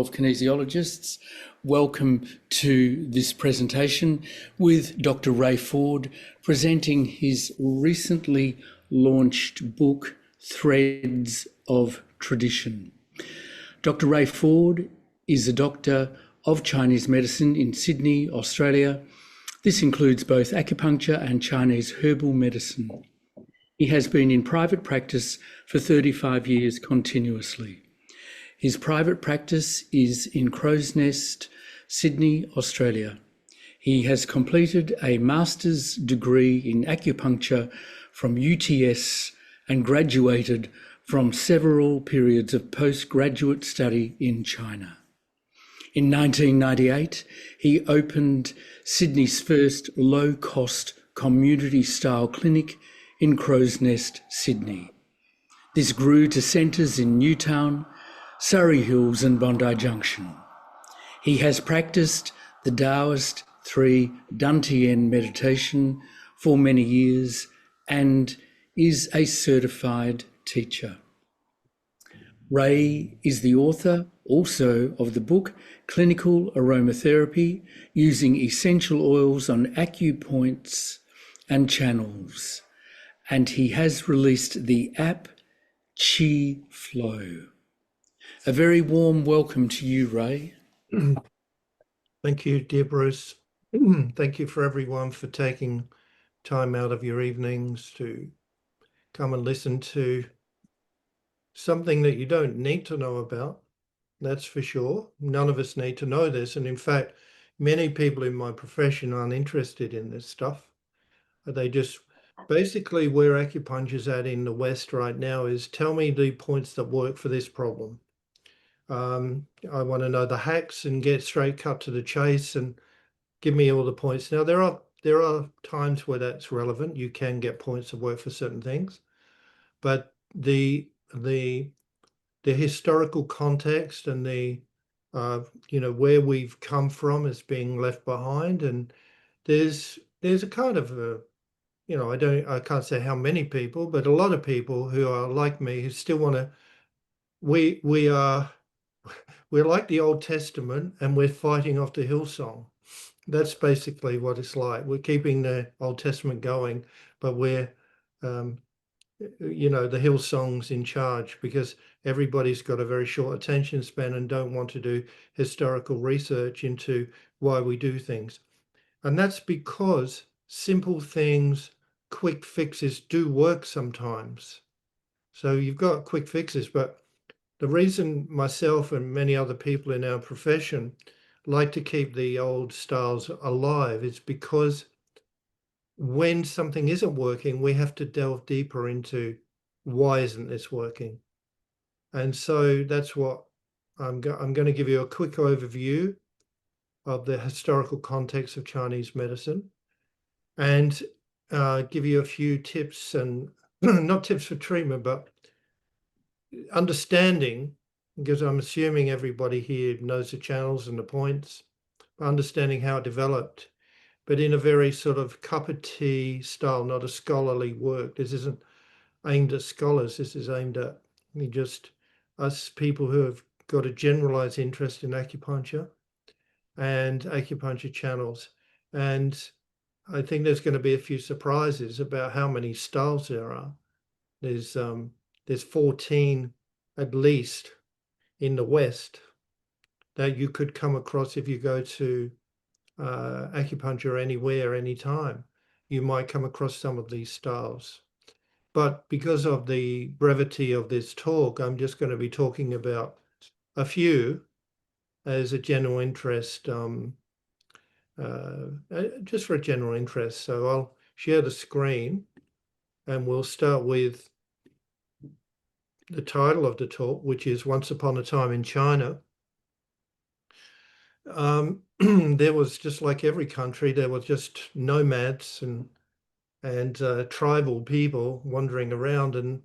of kinesiologists. Welcome to this presentation with Dr. Ray Ford presenting his recently launched book, Threads of Tradition. Dr. Ray Ford is a doctor of Chinese medicine in Sydney, Australia. This includes both acupuncture and Chinese herbal medicine. He has been in private practice for 35 years continuously. His private practice is in Crow's Nest, Sydney, Australia. He has completed a master's degree in acupuncture from UTS and graduated from several periods of postgraduate study in China. In 1998, he opened Sydney's first low-cost community-style clinic in Crow's Nest, Sydney. This grew to centres in Newtown, Surrey Hills and Bondi Junction. He has practiced the Taoist 3 Dantian meditation for many years and is a certified teacher. Ray is the author also of the book Clinical Aromatherapy Using Essential Oils on Acupoints and Channels, and he has released the app Qi Flow. A very warm welcome to you, Ray. Thank you, dear Bruce. Thank you for everyone for taking time out of your evenings to come and listen to something that you don't need to know about. That's for sure. None of us need to know this. And in fact, many people in my profession aren't interested in this stuff. They just basically where acupuncture's at in the West right now is tell me the points that work for this problem. I want to know the hacks and get straight cut to the chase and give me all the points. Now, there are times where that's relevant. You can get points that work for certain things, but the historical context and the where we've come from is being left behind, and there's a kind of a, I can't say how many people, but a lot of people who are like me who still want to. We're like the Old Testament and we're fighting off the Hillsong. That's basically what it's like. We're keeping the Old Testament going, but we're, the Hillsong's in charge because everybody's got a very short attention span and don't want to do historical research into why we do things. And that's because simple things, quick fixes do work sometimes. So you've got quick fixes, but the reason myself and many other people in our profession like to keep the old styles alive is because when something isn't working, we have to delve deeper into why isn't this working? And so that's what I'm going to give you a quick overview of the historical context of Chinese medicine and give you a few tips and not tips for treatment, but understanding, because I'm assuming everybody here knows the channels and the points, understanding how it developed, but in a very sort of cup of tea style, not a scholarly work. This isn't aimed at scholars. This is aimed at just us people who have got a generalized interest in acupuncture and acupuncture channels. And I think there's going to be a few surprises about how many styles there are. There's 14 at least in the West that you could come across if you go to acupuncture anywhere, anytime. You might come across some of these styles. But because of the brevity of this talk, I'm just going to be talking about a few as a general interest, just for a general interest. So I'll share the screen and we'll start with the title of the talk, which is Once Upon a Time in China. There was, just like every country, there were just nomads and tribal people wandering around, and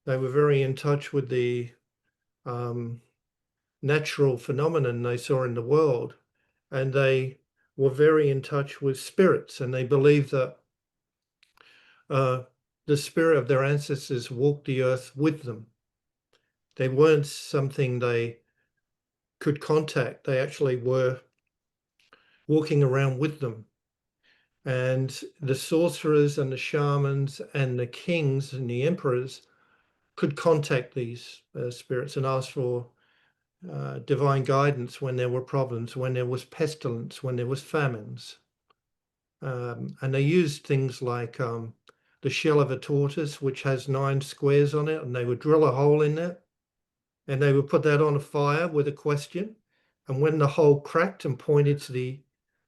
they were very in touch with the natural phenomenon they saw in the world, and they were very in touch with spirits, and they believed that the spirit of their ancestors walked the earth with them. They weren't something they could contact. They actually were walking around with them. And the sorcerers and the shamans and the kings and the emperors could contact these spirits and ask for divine guidance when there were problems, when there was pestilence, when there was famines. And they used things like the shell of a tortoise, which has 9 squares on it, and they would drill a hole in it, and they would put that on a fire with a question. And when the hole cracked and pointed to the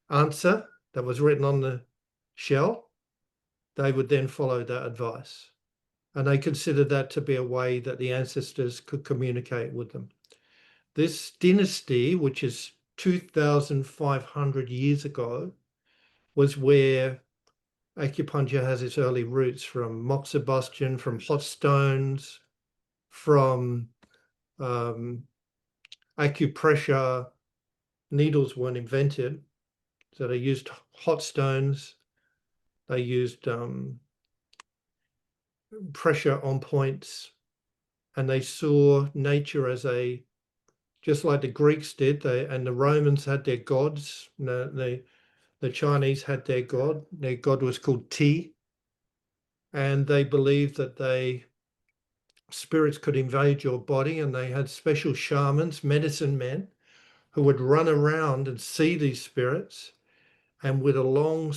answer that was written on the shell, they would then follow that advice. And they considered that to be a way that the ancestors could communicate with them. This dynasty, which is 2,500 years ago, was where acupuncture has its early roots, from moxibustion, from hot stones, from acupressure. Needles weren't invented, so they used hot stones. They used pressure on points, and they saw nature as just like the Greeks did, and the Romans had their gods. The Chinese had their god. Their god was called Ti, and they believed that spirits could invade your body, and they had special shamans, medicine men, who would run around and see these spirits, and with a long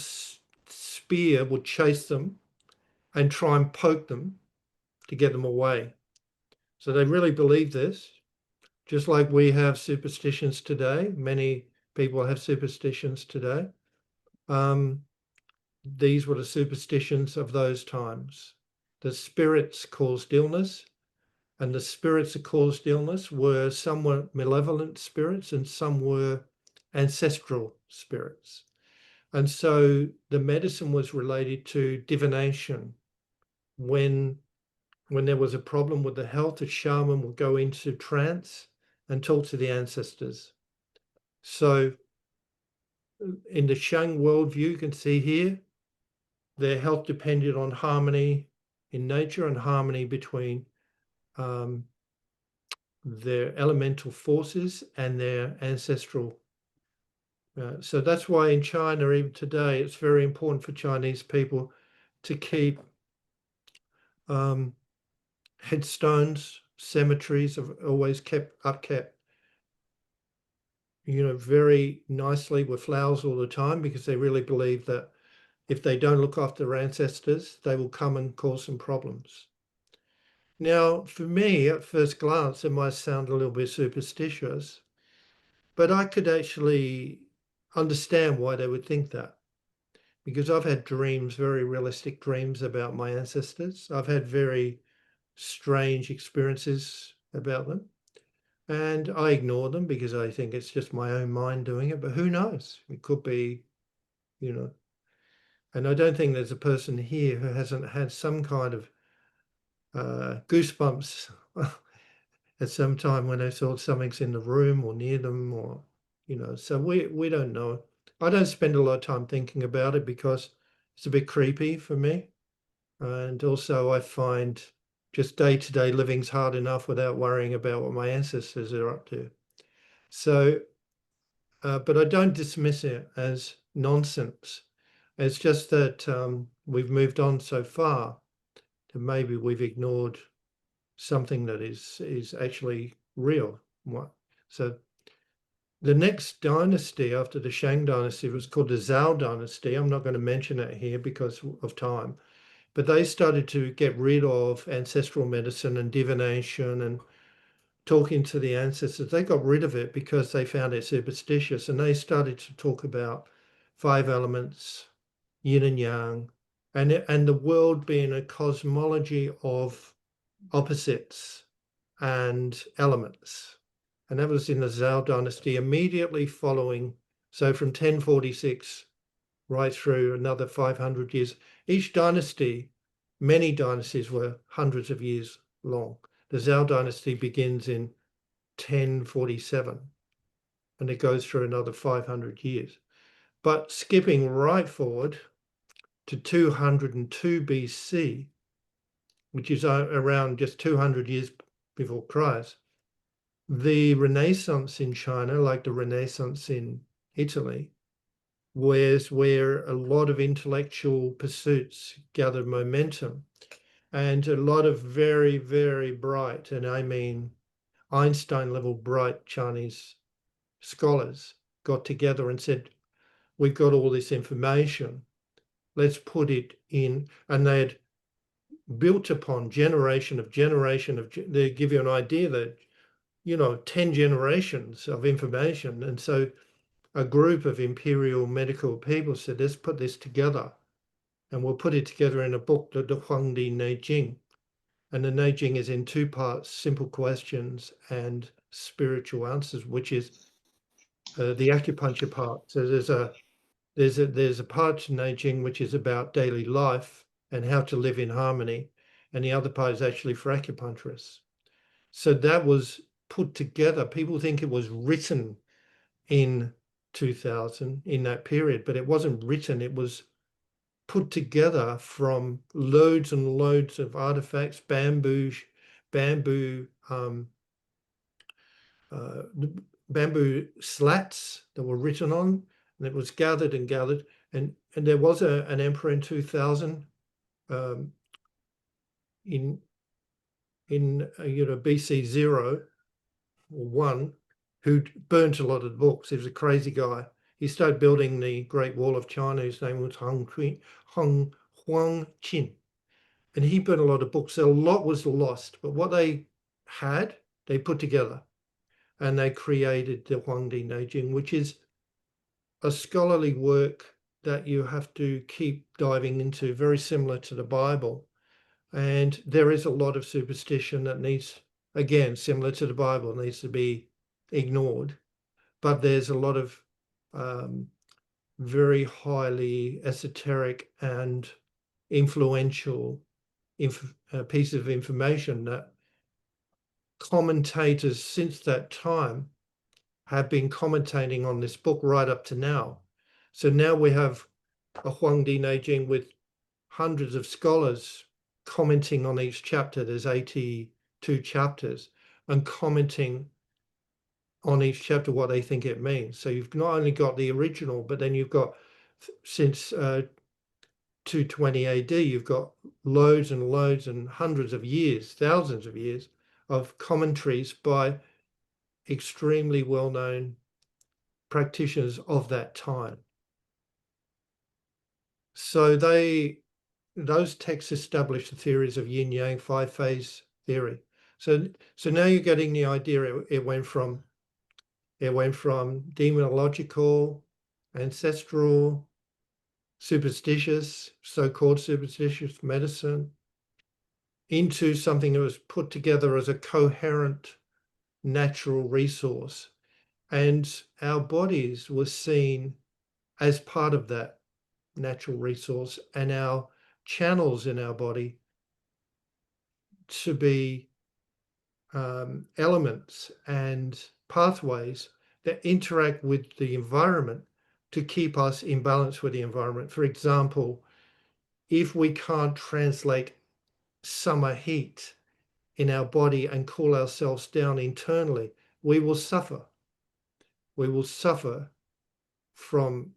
spear would chase them and try and poke them to get them away. So they really believed this. Just like we have superstitions today, many people have superstitions today. These were the superstitions of those times. The spirits caused illness, and the spirits that caused illness were some were malevolent spirits and some were ancestral spirits. And so the medicine was related to divination. When there was a problem with the health, a shaman would go into trance and talk to the ancestors. So in the Shang worldview, you can see here, their health depended on harmony in nature and harmony between their elemental forces and their ancestral. So that's why in China, even today, it's very important for Chinese people to keep headstones, cemeteries have always kept upkept, very nicely with flowers all the time, because they really believe that if they don't look after their ancestors, they will come and cause some problems. Now, for me, at first glance, it might sound a little bit superstitious, but I could actually understand why they would think that, because I've had dreams, very realistic dreams about my ancestors. I've had very strange experiences about them, and I ignore them because I think it's just my own mind doing it. But who knows? It could be, and I don't think there's a person here who hasn't had some kind of goosebumps at some time when they thought something's in the room or near them, or so we don't know. I don't spend a lot of time thinking about it because it's a bit creepy for me, and also I find just day-to-day living's hard enough without worrying about what my ancestors are up to. So but I don't dismiss it as nonsense. It's just that we've moved on so far that maybe we've ignored something that is actually real. So the next dynasty after the Shang dynasty was called the Zhou dynasty. I'm not going to mention it here because of time, but they started to get rid of ancestral medicine and divination and talking to the ancestors. They got rid of it because they found it superstitious, and they started to talk about 5 elements, yin and yang, and the world being a cosmology of opposites and elements. And that was in the Zhou dynasty immediately following. So from 1046 right through another 500 years. Each dynasty, many dynasties were hundreds of years long. The Zhou dynasty begins in 1047 and it goes through another 500 years. But skipping right forward to 202 BC, which is around just 200 years before Christ, the Renaissance in China, like the Renaissance in Italy, where a lot of intellectual pursuits gathered momentum, and a lot of very, very bright, and I mean Einstein level bright Chinese scholars got together and said, we've got all this information, let's put it in. And they had built upon generation of, they give you an idea that, 10 generations of information. And so a group of imperial medical people said, let's put this together, and we'll put it together in a book, the Huangdi Neijing. And the Neijing is in two parts, simple questions and spiritual answers, which is the acupuncture part. So there's a part to Neijing which is about daily life and how to live in harmony, and the other part is actually for acupuncturists. So that was put together. People think it was written in 2000 in that period, but it wasn't written. It was put together from loads and loads of artifacts, bamboo bamboo slats that were written on, and it was gathered and gathered. And there was an emperor in 2000 in BC 0 or 1 who burnt a lot of the books. He was a crazy guy. He started building the Great Wall of China. His name was Huang Qin. And he burnt a lot of books. So a lot was lost. But what they had, they put together. And they created the Huangdi Neijing, which is a scholarly work that you have to keep diving into, very similar to the Bible. And there is a lot of superstition that needs, again, similar to the Bible, needs to be ignored. But there's a lot of very highly esoteric and influential piece of information that commentators since that time have been commentating on this book right up to now. So now we have a Huangdi Neijing with hundreds of scholars commenting on each chapter. There's 82 chapters, and commenting on each chapter what they think it means. So you've not only got the original, but then you've got, since 220 AD, you've got loads and loads and hundreds of years, thousands of years of commentaries by extremely well-known practitioners of that time. So those texts establish the theories of yin yang, five-phase theory. So now you're getting the idea. It went from demonological, ancestral, superstitious, so-called superstitious medicine, into something that was put together as a coherent natural resource. And our bodies were seen as part of that natural resource, and our channels in our body to be elements and pathways that interact with the environment to keep us in balance with the environment. For example, if we can't translate summer heat in our body and cool ourselves down internally, we will suffer. We will suffer from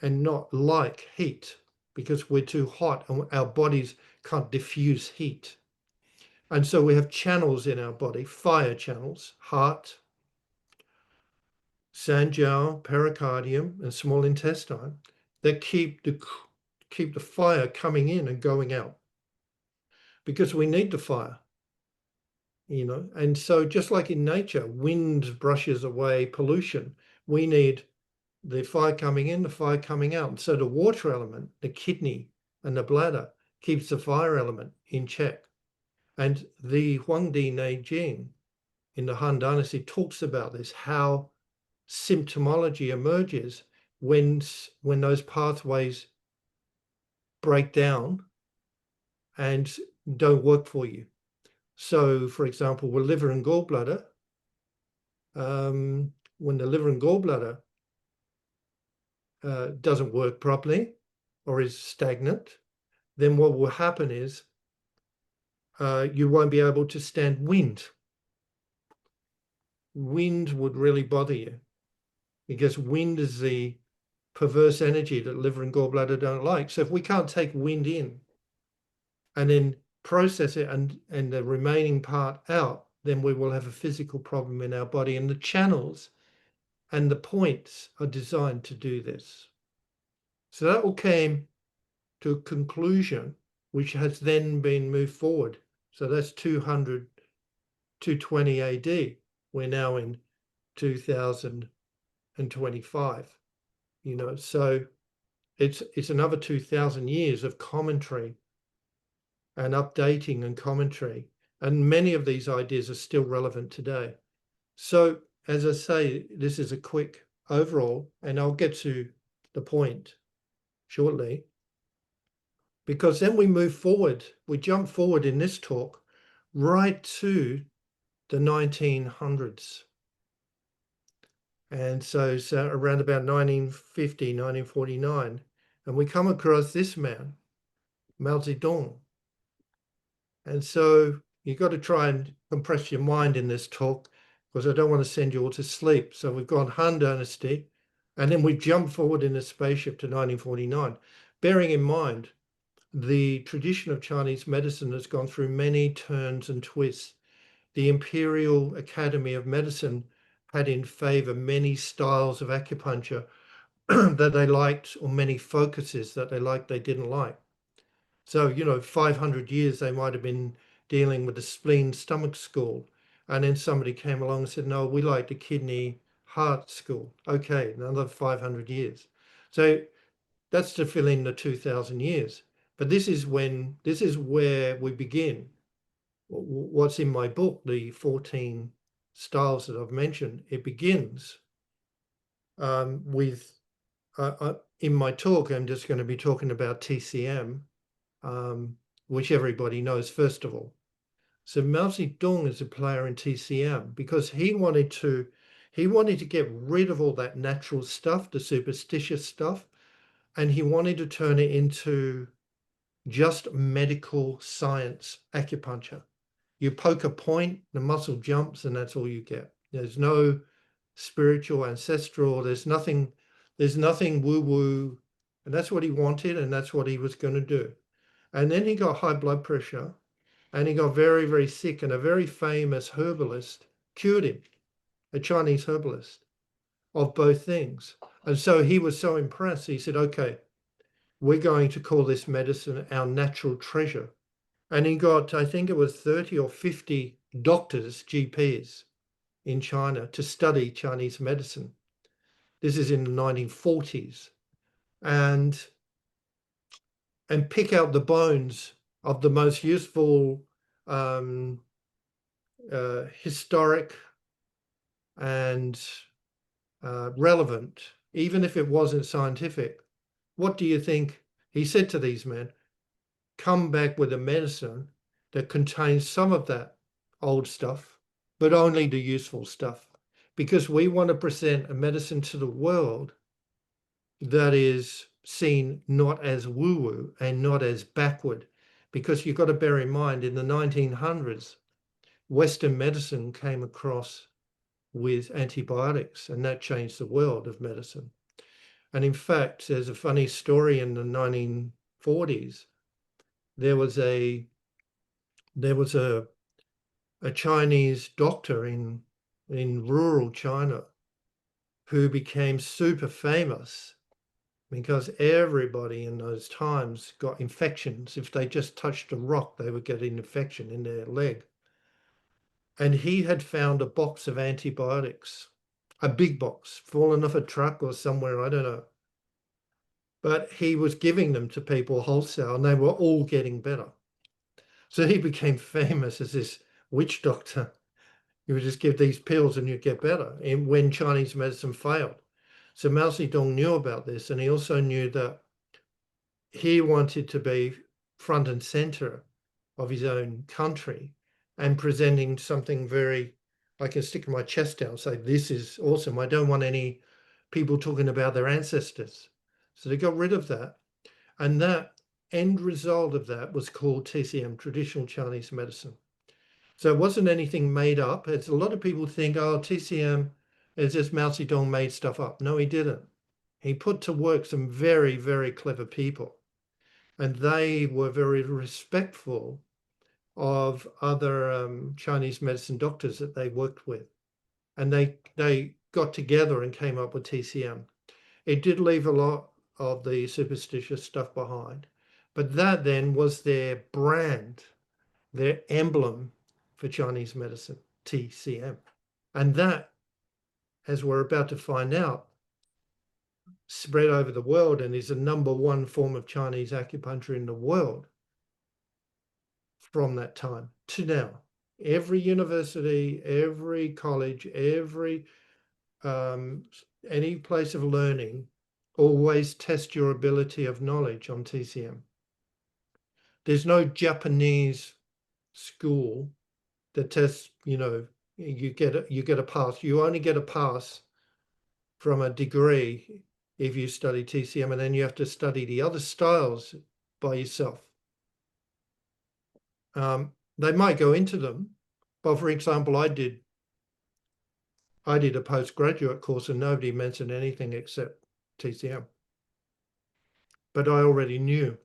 and not like heat because we're too hot and our bodies can't diffuse heat. And so we have channels in our body, fire channels, heart, sanjiao, pericardium, and small intestine, that keep the fire coming in and going out, because we need the fire, And so just like in nature, wind brushes away pollution, we need the fire coming in, the fire coming out. And so the water element, the kidney and the bladder, keeps the fire element in check. And the Huangdi Neijing in the Han Dynasty talks about this, how symptomology emerges when those pathways break down and don't work for you. So, for example, with liver and gallbladder, when the liver and gallbladder doesn't work properly or is stagnant, then what will happen is you won't be able to stand wind. wind would really bother you, because wind is the perverse energy that liver and gallbladder don't like. So if we can't take wind in and then process it and the remaining part out, then we will have a physical problem in our body. And the channels and the points are designed to do this. So that all came to a conclusion, which has then been moved forward. So that's 200, 220 AD. We're now in 2025, so it's another 2000 years of commentary and updating and commentary. And many of these ideas are still relevant today. So as I say, this is a quick overall, and I'll get to the point shortly, because then we move forward, we jump forward in this talk right to the 1900s. And so around about 1950, 1949, and we come across this man, Mao Zedong. And so you've got to try and compress your mind in this talk, because I don't want to send you all to sleep. So we've gone Han Dynasty, and then we jump forward in a spaceship to 1949, bearing in mind the tradition of Chinese medicine has gone through many turns and twists. The Imperial Academy of Medicine had in favor many styles of acupuncture that they liked, or many focuses that they liked, they didn't like. So, 500 years they might have been dealing with the spleen stomach school. And then somebody came along and said, no, we like the kidney heart school. Okay, another 500 years. So that's to fill in the 2000 years. But this is where we begin. What's in my book, the 14 styles that I've mentioned, it begins with, in my talk, I'm just going to be talking about TCM, which everybody knows, first of all. So Mao Zedong is a player in TCM because he wanted to get rid of all that natural stuff, the superstitious stuff, and he wanted to turn it into just medical science acupuncture. You poke a point, the muscle jumps, and that's all you get. There's no spiritual, ancestral, there's nothing woo-woo. And that's what he wanted, and that's what he was going to do. And then he got high blood pressure, and he got very, very sick, and a very famous herbalist cured him, a Chinese herbalist, of both things. And so he was so impressed, he said, okay, we're going to call this medicine our natural treasure. And he got, I think it was 30 or 50 doctors, GPs in China to study Chinese medicine. This is in the 1940s. And pick out the bones of the most useful, historic and relevant, even if it wasn't scientific. What do you think he said to these men? Come back with a medicine that contains some of that old stuff, but only the useful stuff, because we want to present a medicine to the world that is seen not as woo-woo and not as backward, because you've got to bear in mind, in the 1900s, Western medicine came across with antibiotics, and that changed the world of medicine. And in fact, there's a funny story. In the 1940s, there was a Chinese doctor in rural China who became super famous because everybody in those times got infections. If they just touched a rock, they would get an infection in their leg. And he had found a box of antibiotics, a big box, fallen off a truck or somewhere, I don't know. But he was giving them to people wholesale, and they were all getting better. So he became famous as this witch doctor. You would just give these pills and you'd get better, and when Chinese medicine failed. So Mao Zedong knew about this, and he also knew that he wanted to be front and center of his own country and presenting something very, I can stick my chest out and say, this is awesome. I don't want any people talking about their ancestors. So they got rid of that. And that end result of that was called TCM, traditional Chinese medicine. So it wasn't anything made up. It's a lot of people think, oh, TCM is just Mao Zedong made stuff up. No, he didn't. He put to work some very, very clever people, and they were very respectful of other Chinese medicine doctors that they worked with. And they got together and came up with TCM. It did leave a lot of the superstitious stuff behind, but that then was their brand, their emblem for Chinese medicine, TCM. And that, as we're about to find out, spread over the world and is the #1 form of Chinese acupuncture in the world from that time to now. Every university, every college, any place of learning always test your ability of knowledge on TCM. There's no Japanese school that tests, you get a pass. You only get a pass from a degree if you study TCM, and then you have to study the other styles by yourself. They might go into them, but for example, I did a postgraduate course and nobody mentioned anything except TCM. But I already knew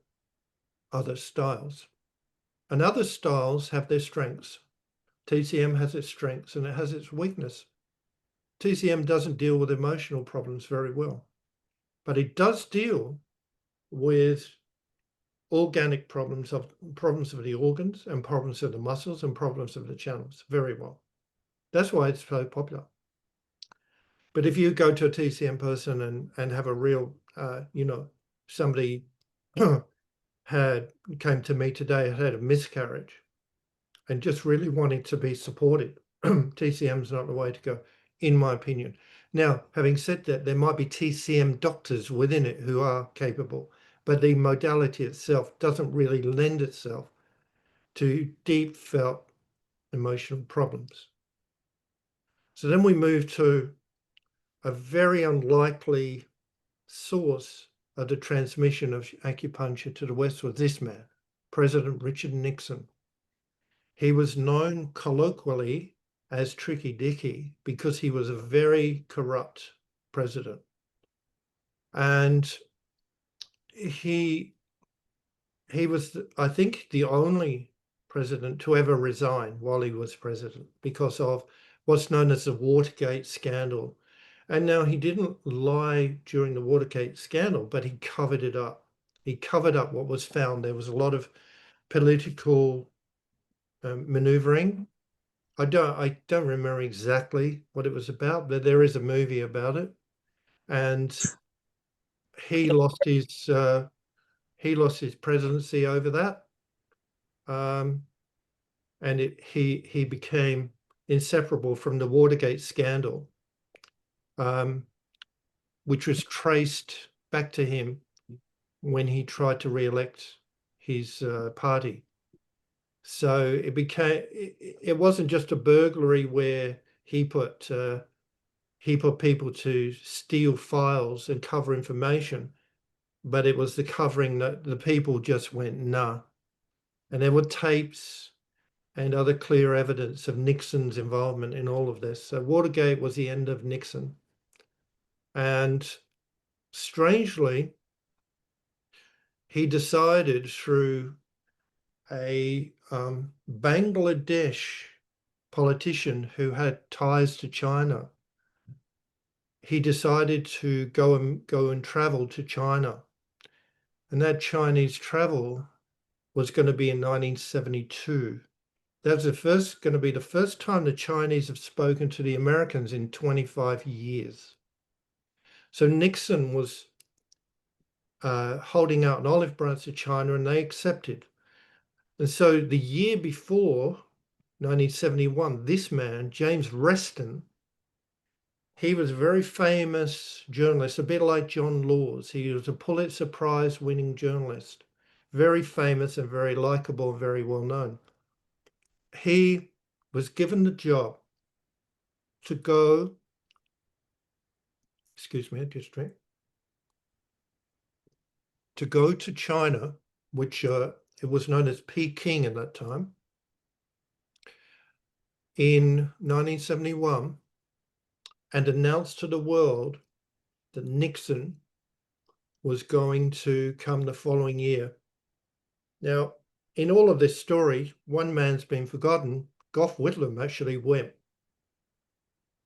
other styles. And other styles have their strengths. TCM has its strengths and it has its weakness. TCM doesn't deal with emotional problems very well, but it does deal with organic problems of the organs and problems of the muscles and problems of the channels very well. That's why it's so popular. But if you go to a TCM person and have a real, somebody came to me today, had a miscarriage and just really wanting to be supported, TCM is not the way to go, in my opinion. Now, having said that, there might be TCM doctors within it who are capable, but the modality itself doesn't really lend itself to deep felt emotional problems. So then we move to a very unlikely source of the transmission of acupuncture to the West was this man, President Richard Nixon. He was known colloquially as Tricky Dicky because he was a very corrupt president. And he was, I think, the only president to ever resign while he was president because of what's known as the Watergate scandal. And now he didn't lie during the Watergate scandal, but he covered it up. He covered up what was found. There was a lot of political maneuvering. I don't remember exactly what it was about, but there is a movie about it. And he lost his presidency over that. And he became inseparable from the Watergate scandal, which was traced back to him when he tried to re-elect his party. So it wasn't just a burglary where he put people to steal files and cover information, but it was the covering that the people just went, nah. And there were tapes and other clear evidence of Nixon's involvement in all of this. So Watergate was the end of Nixon. And strangely, he decided through a Bangladesh politician who had ties to China, he decided to go and travel to China. And that Chinese travel was going to be in 1972. That's going to be the first time the Chinese have spoken to the Americans in 25 years. So Nixon was holding out an olive branch to China and they accepted. And so the year before, 1971, this man, James Reston, he was a very famous journalist, a bit like John Laws. He was a Pulitzer Prize winning journalist, very famous and very likable and very well known. He was given the job to go, excuse me, just drink, to go to China, which it was known as Peking at that time, in 1971 and announced to the world that Nixon was going to come the following year. Now, in all of this story, one man's been forgotten. Gough Whitlam actually went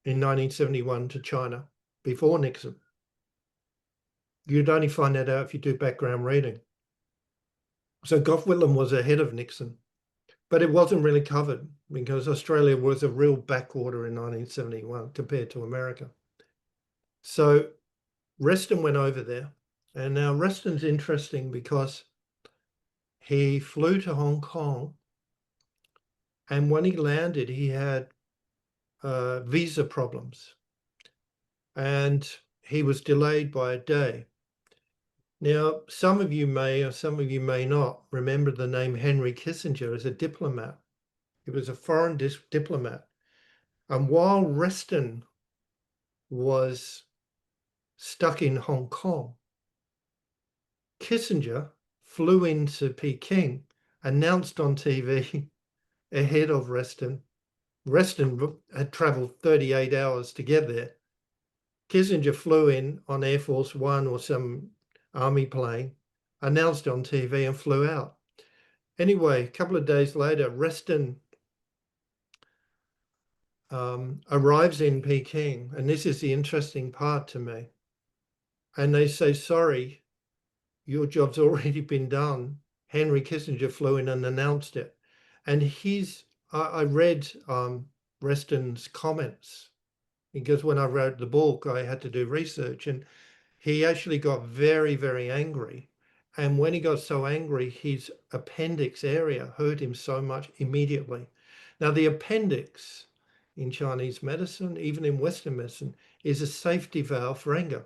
in 1971 to China before Nixon. You'd only find that out if you do background reading. So Gough Whitlam was ahead of Nixon, but it wasn't really covered because Australia was a real backwater in 1971 compared to America. So Reston went over there, and now Reston's interesting because he flew to Hong Kong, and when he landed, he had visa problems, and he was delayed by a day. Now, some of you may or some of you may not remember the name Henry Kissinger as a diplomat. He was a foreign diplomat. And while Reston was stuck in Hong Kong, Kissinger flew into Peking, announced on TV ahead of Reston. Reston had traveled 38 hours to get there. Kissinger flew in on Air Force One or some army plane, announced on TV and flew out. Anyway, a couple of days later, Reston arrives in Peking, and this is the interesting part to me. And they say, sorry, your job's already been done. Henry Kissinger flew in and announced it. And I read Reston's comments because when I wrote the book, I had to do research, and he actually got very, very angry. And when he got so angry, his appendix area hurt him so much immediately. Now, the appendix in Chinese medicine, even in Western medicine, is a safety valve for anger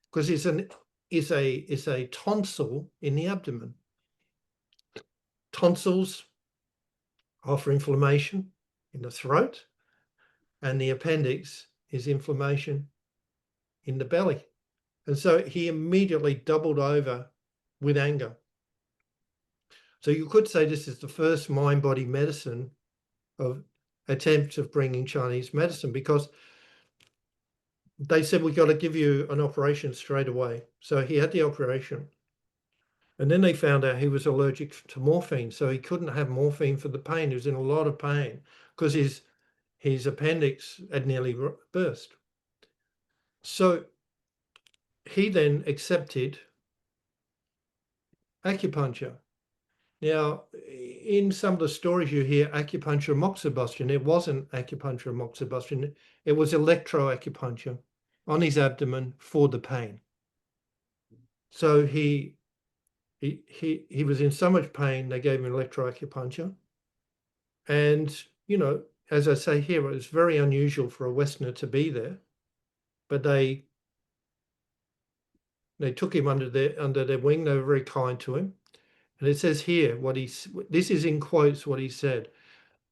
because it's a tonsil in the abdomen. Tonsils offer inflammation in the throat, and the appendix is inflammation in the belly. And so he immediately doubled over with anger. So you could say this is the first mind-body medicine of attempts of bringing Chinese medicine, because they said, we got to give you an operation straight away. So he had the operation. And then they found out he was allergic to morphine. So he couldn't have morphine for the pain. He was in a lot of pain because his appendix had nearly burst. So he then accepted acupuncture. Now, in some of the stories you hear acupuncture moxibustion, it wasn't acupuncture moxibustion. It was electroacupuncture on his abdomen for the pain. So he was in so much pain, they gave him electroacupuncture. And, you know, as I say here, it was very unusual for a Westerner to be there, but they took him under their wing. They were very kind to him. And it says here this is in quotes what he said.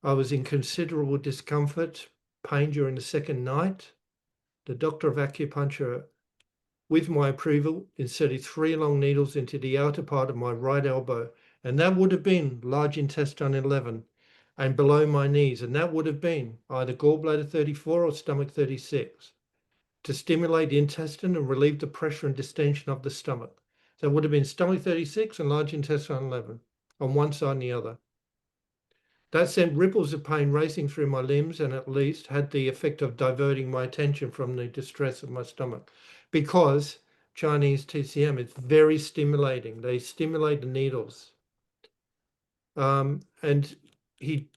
I was in considerable discomfort, pain during the second night. The doctor of acupuncture, with my approval, inserted 3 long needles into the outer part of my right elbow, and that would have been large intestine 11, and below my knees, and that would have been either gallbladder 34 or stomach 36, to stimulate the intestine and relieve the pressure and distension of the stomach. So it would have been stomach 36 and large intestine 11 on one side and the other. That sent ripples of pain racing through my limbs, and at least had the effect of diverting my attention from the distress of my stomach. Because Chinese TCM is very stimulating. They stimulate the needles. And he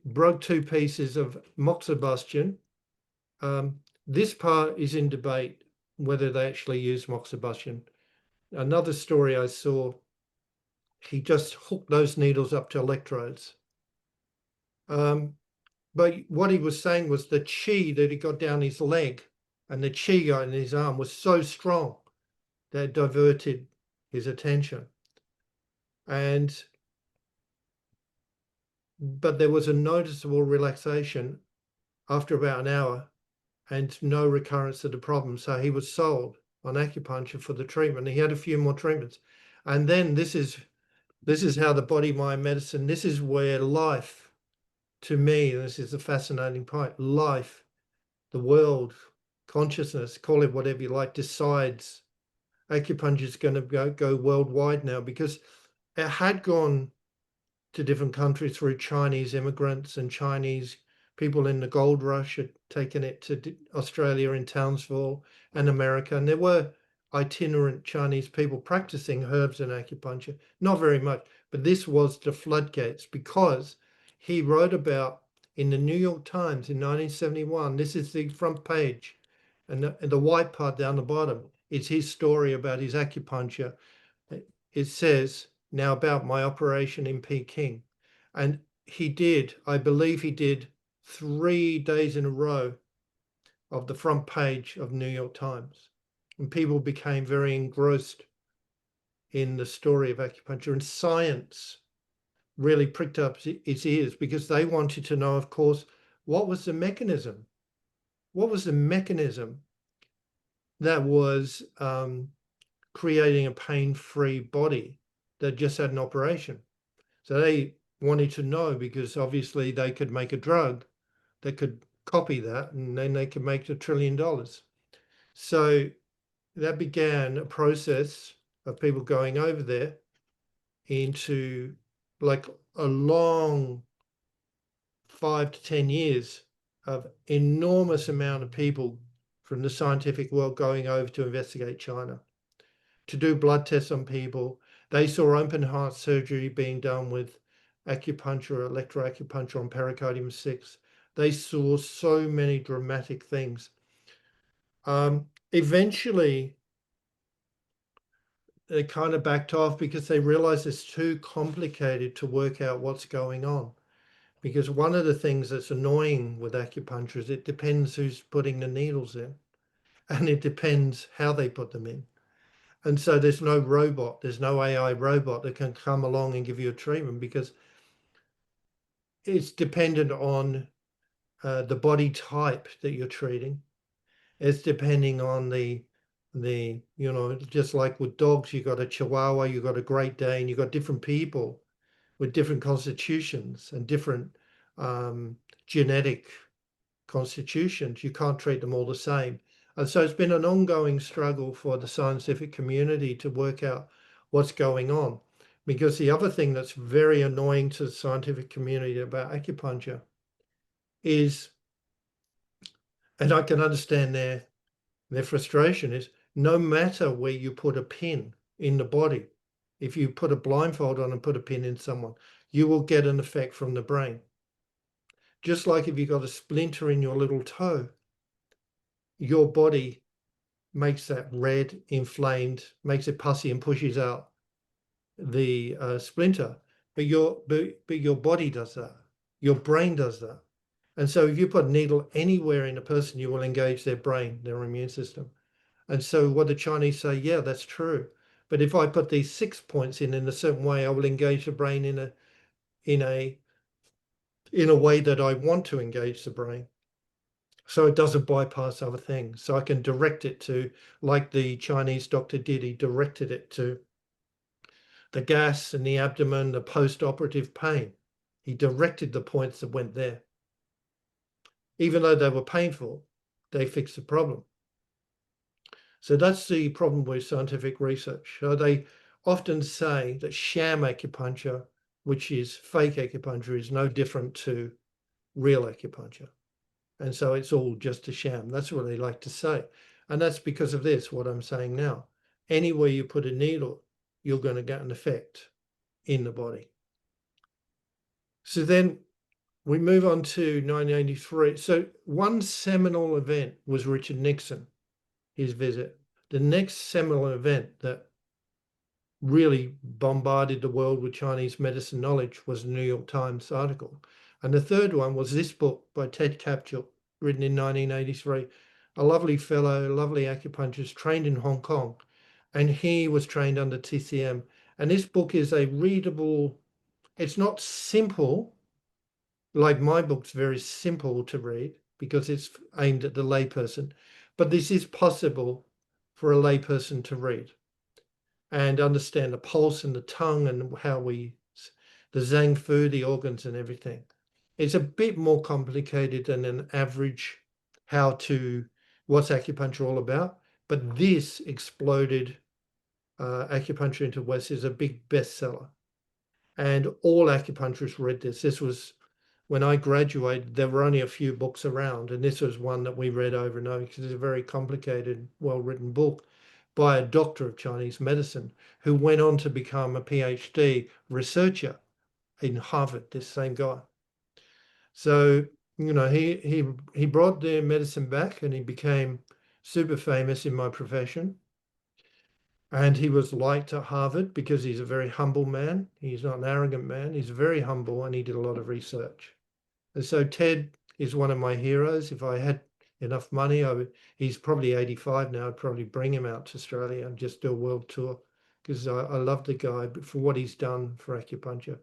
broke 2 pieces of moxibustion. This part is in debate whether they actually use moxibustion. Another story I saw, he just hooked those needles up to electrodes. But what he was saying was the chi that he got down his leg and the chi got in his arm was so strong that it diverted his attention. But there was a noticeable relaxation after about an hour and no recurrence of the problem. So he was sold on acupuncture for the treatment. He had a few more treatments. And then this is how the body mind medicine, this is where life to me, this is a fascinating point, life, the world, consciousness, call it whatever you like, decides acupuncture is going to go worldwide now, because it had gone to different countries through Chinese immigrants, and Chinese people in the gold rush had taken it to Australia in Townsville and America. And there were itinerant Chinese people practicing herbs and acupuncture, not very much, but this was the floodgates, because he wrote about in the New York Times in 1971, this is the front page, and the white part down the bottom is his story about his acupuncture. It says, now about my operation in Peking. And I believe he did 3 days in a row of the front page of New York Times. And people became very engrossed in the story of acupuncture, and science really pricked up its ears, because they wanted to know, of course, what was the mechanism? What was the mechanism that was creating a pain-free body that just had an operation? So they wanted to know, because obviously they could make a drug that could copy that, and then they could make $1 trillion. So that began a process of people going over there into like a long 5 to 10 years of enormous amount of people from the scientific world going over to investigate China, to do blood tests on people. They saw open heart surgery being done with acupuncture, electroacupuncture on pericardium 6. They saw so many dramatic things. Eventually, they kind of backed off, because they realized it's too complicated to work out what's going on. Because one of the things that's annoying with acupuncture is it depends who's putting the needles in, and it depends how they put them in. And so there's no robot, there's no AI robot that can come along and give you a treatment, because it's dependent on the body type that you're treating. It's depending on just like with dogs, you got a Chihuahua, you got a Great Dane, you got different people with different constitutions and different genetic constitutions. You can't treat them all the same. And so it's been an ongoing struggle for the scientific community to work out what's going on. Because the other thing that's very annoying to the scientific community about acupuncture is, and I can understand their frustration, is no matter where you put a pin in the body, if you put a blindfold on and put a pin in someone, you will get an effect from the brain. Just like if you got a splinter in your little toe, your body makes that red, inflamed, makes it pussy and pushes out the splinter. But your body does that. Your brain does that. And so if you put a needle anywhere in a person, you will engage their brain, their immune system. And so what the Chinese say, yeah, that's true. But if I put these 6 points in a certain way, I will engage the brain in a way that I want to engage the brain. So it doesn't bypass other things. So I can direct it to, like the Chinese doctor did, he directed it to the gas in the abdomen, the post-operative pain. He directed the points that went there. Even though they were painful, they fixed the problem. So that's the problem with scientific research. So they often say that sham acupuncture, which is fake acupuncture, is no different to real acupuncture. And so it's all just a sham. That's what they like to say. And that's because of this, what I'm saying now. Anywhere you put a needle, you're going to get an effect in the body. So then we move on to 1983. So one seminal event was Richard Nixon, his visit. The next seminal event that really bombarded the world with Chinese medicine knowledge was a New York Times article. And the third one was this book by Ted Kapchuk, written in 1983. A lovely fellow, a lovely acupuncturist, trained in Hong Kong. And he was trained under TCM. And this book is a readable, it's not simple, like my book's very simple to read because it's aimed at the layperson. But this is possible for a layperson to read and understand the pulse and the tongue and how the Zhang Fu, the organs and everything. It's a bit more complicated than an average what's acupuncture all about. But this exploded acupuncture into West, is a big bestseller. And all acupuncturists read this. This was when I graduated, there were only a few books around, and this was one that we read over and over because it's a very complicated, well-written book by a doctor of Chinese medicine who went on to become a PhD researcher in Harvard, this same guy. So, he brought the medicine back and he became super famous in my profession. And he was liked at Harvard because he's a very humble man. He's not an arrogant man. He's very humble and he did a lot of research. And so Ted is one of my heroes. If I had enough money, he's probably 85 now. I'd probably bring him out to Australia and just do a world tour because I love the guy for what he's done for acupuncture.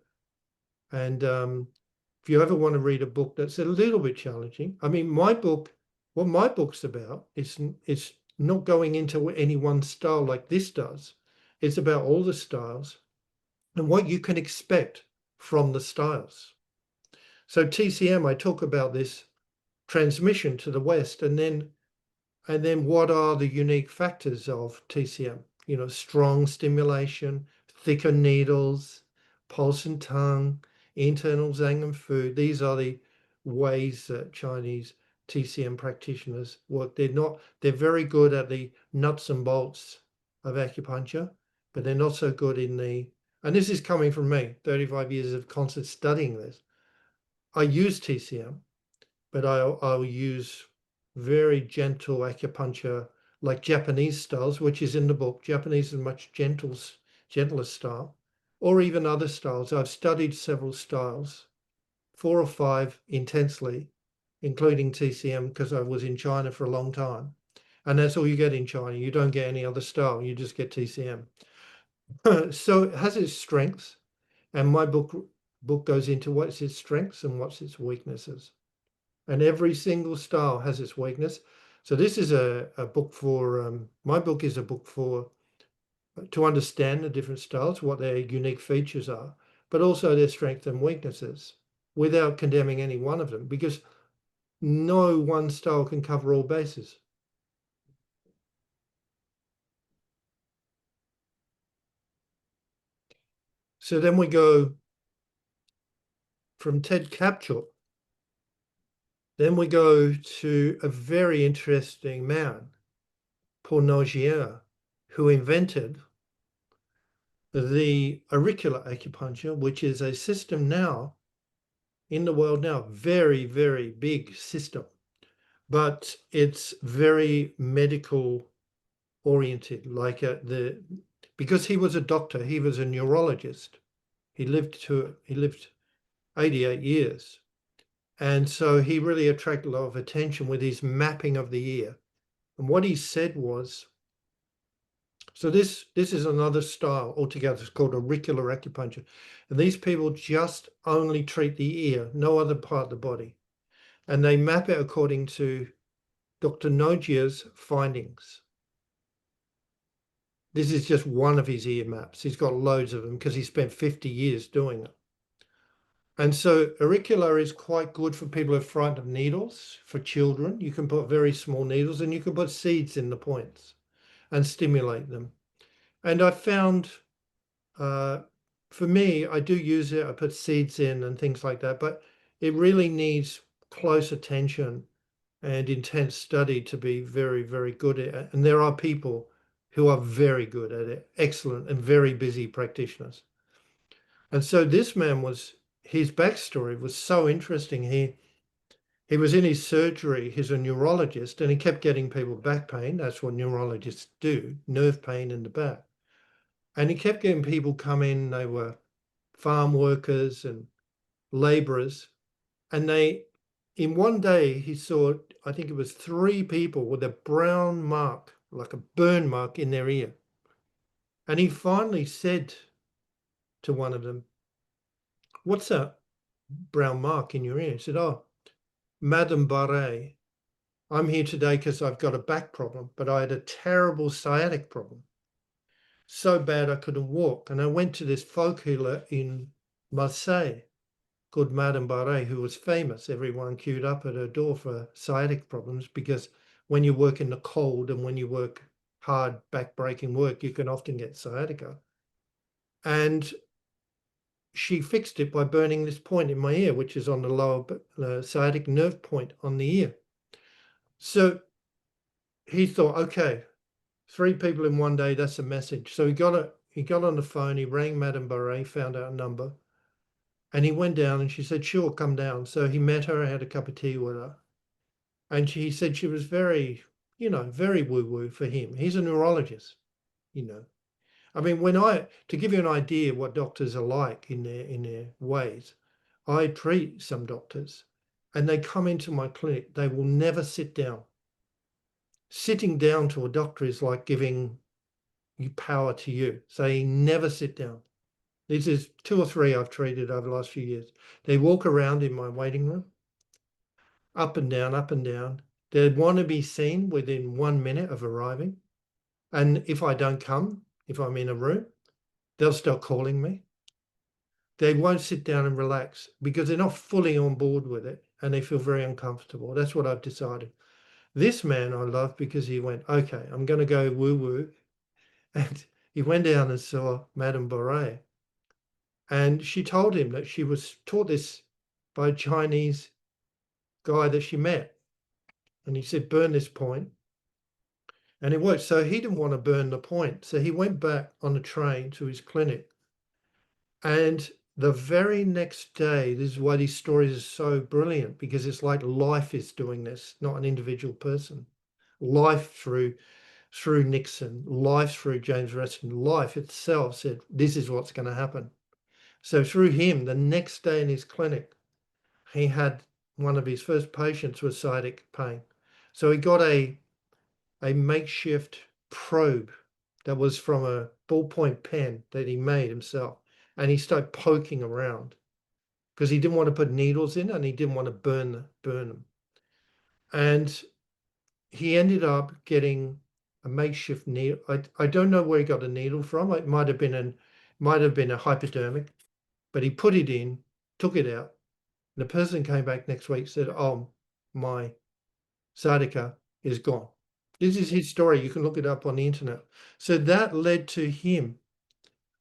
And if you ever want to read a book that's a little bit challenging, I mean, what my book's about is not going into any one style like this does. It's about all the styles and what you can expect from the styles. So TCM, I talk about this transmission to the West, and then what are the unique factors of TCM? Strong stimulation, thicker needles, pulse and tongue, internal Zhang and Fu. These are the ways that Chinese TCM practitioners work. They're very good at the nuts and bolts of acupuncture, but they're not so good and this is coming from me, 35 years of constant studying this. I use TCM, but I'll use very gentle acupuncture, like Japanese styles, which is in the book. Japanese is much gentler style, or even other styles. I've studied several styles, 4 or 5 intensely, including TCM, because I was in China for a long time. And that's all you get in China. You don't get any other style. You just get TCM. So it has its strengths. And my book goes into what's its strengths and what's its weaknesses. And every single style has its weakness. So this is a book for, my book is a book for, to understand the different styles, what their unique features are, but also their strengths and weaknesses without condemning any one of them, because no one style can cover all bases. So then we go from Ted Kapchuk, then we go to a very interesting man, Paul Nogier, who invented the auricular acupuncture, which is a system now in the world now, very, very big system, but it's very medical oriented, like because he was a doctor, he was a neurologist. He lived 88 years. And so he really attracted a lot of attention with his mapping of the ear. And what he said was, so this is another style altogether. It's called auricular acupuncture. And these people just only treat the ear, no other part of the body. And they map it according to Dr. Nogier's findings. This is just one of his ear maps. He's got loads of them because he spent 50 years doing it. And so auricular is quite good for people who are frightened of needles, for children. You can put very small needles and you can put seeds in the points and stimulate them. And I found, for me, I do use it. I put seeds in and things like that, but it really needs close attention and intense study to be very, very good at it. And there are people who are very good at it, excellent and very busy practitioners. And so this man his backstory was so interesting. He was in his surgery, he's a neurologist, and he kept getting people back pain. That's what neurologists do, nerve pain in the back. And he kept getting people come in, they were farm workers and laborers. And in one day, he saw, I think it was 3 people with a brown mark, like a burn mark in their ear. And he finally said to one of them, "What's that brown mark in your ear?" He said, "Oh, Madame Barre, I'm here today because I've got a back problem, but I had a terrible sciatic problem. So bad I couldn't walk. And I went to this folk healer in Marseille. called Madame Barre, who was famous. Everyone queued up at her door for sciatic problems because when you work in the cold and when you work hard back-breaking work, you can often get sciatica. And she fixed it by burning this point in my ear, which is on the lower sciatic nerve point on the ear. So he thought, okay, 3 people in one day, that's a message. So he got on the phone, he rang Madame Barre, found out a number, and he went down and she said, sure, come down. So he met her, had a cup of tea with her. And she said she was very, very woo-woo for him. He's a neurologist, you know. I mean, to give you an idea what doctors are like in their ways, I treat some doctors and they come into my clinic, they will never sit down. Sitting down to a doctor is like giving power to you. So they never sit down. This is 2 or 3 I've treated over the last few years. They walk around in my waiting room, up and down, up and down. They want to be seen within 1 minute of arriving. And if I don't come, if I'm in a room, they'll start calling me. They won't sit down and relax because they're not fully on board with it and they feel very uncomfortable. That's what I've decided. This man I love because he went, okay, I'm going to go woo-woo. And he went down and saw Madame Bore. And she told him that she was taught this by a Chinese guy that she met. And he said, burn this point. And it worked. So he didn't want to burn the point. So he went back on the train to his clinic. And the very next day, this is why these stories are so brilliant, because it's like life is doing this, not an individual person. Life through Nixon, life through James Reston, life itself said, this is what's going to happen. So through him, the next day in his clinic, he had one of his first patients with sciatic pain. So he got a makeshift probe that was from a ballpoint pen that he made himself. And he started poking around because he didn't want to put needles in and he didn't want to burn them. And he ended up getting a makeshift needle. I don't know where he got a needle from. It might have been a hypodermic, but he put it in, took it out. And the person came back next week, said, oh, my sciatica is gone. This is his story. You can look it up on the internet. So that led to him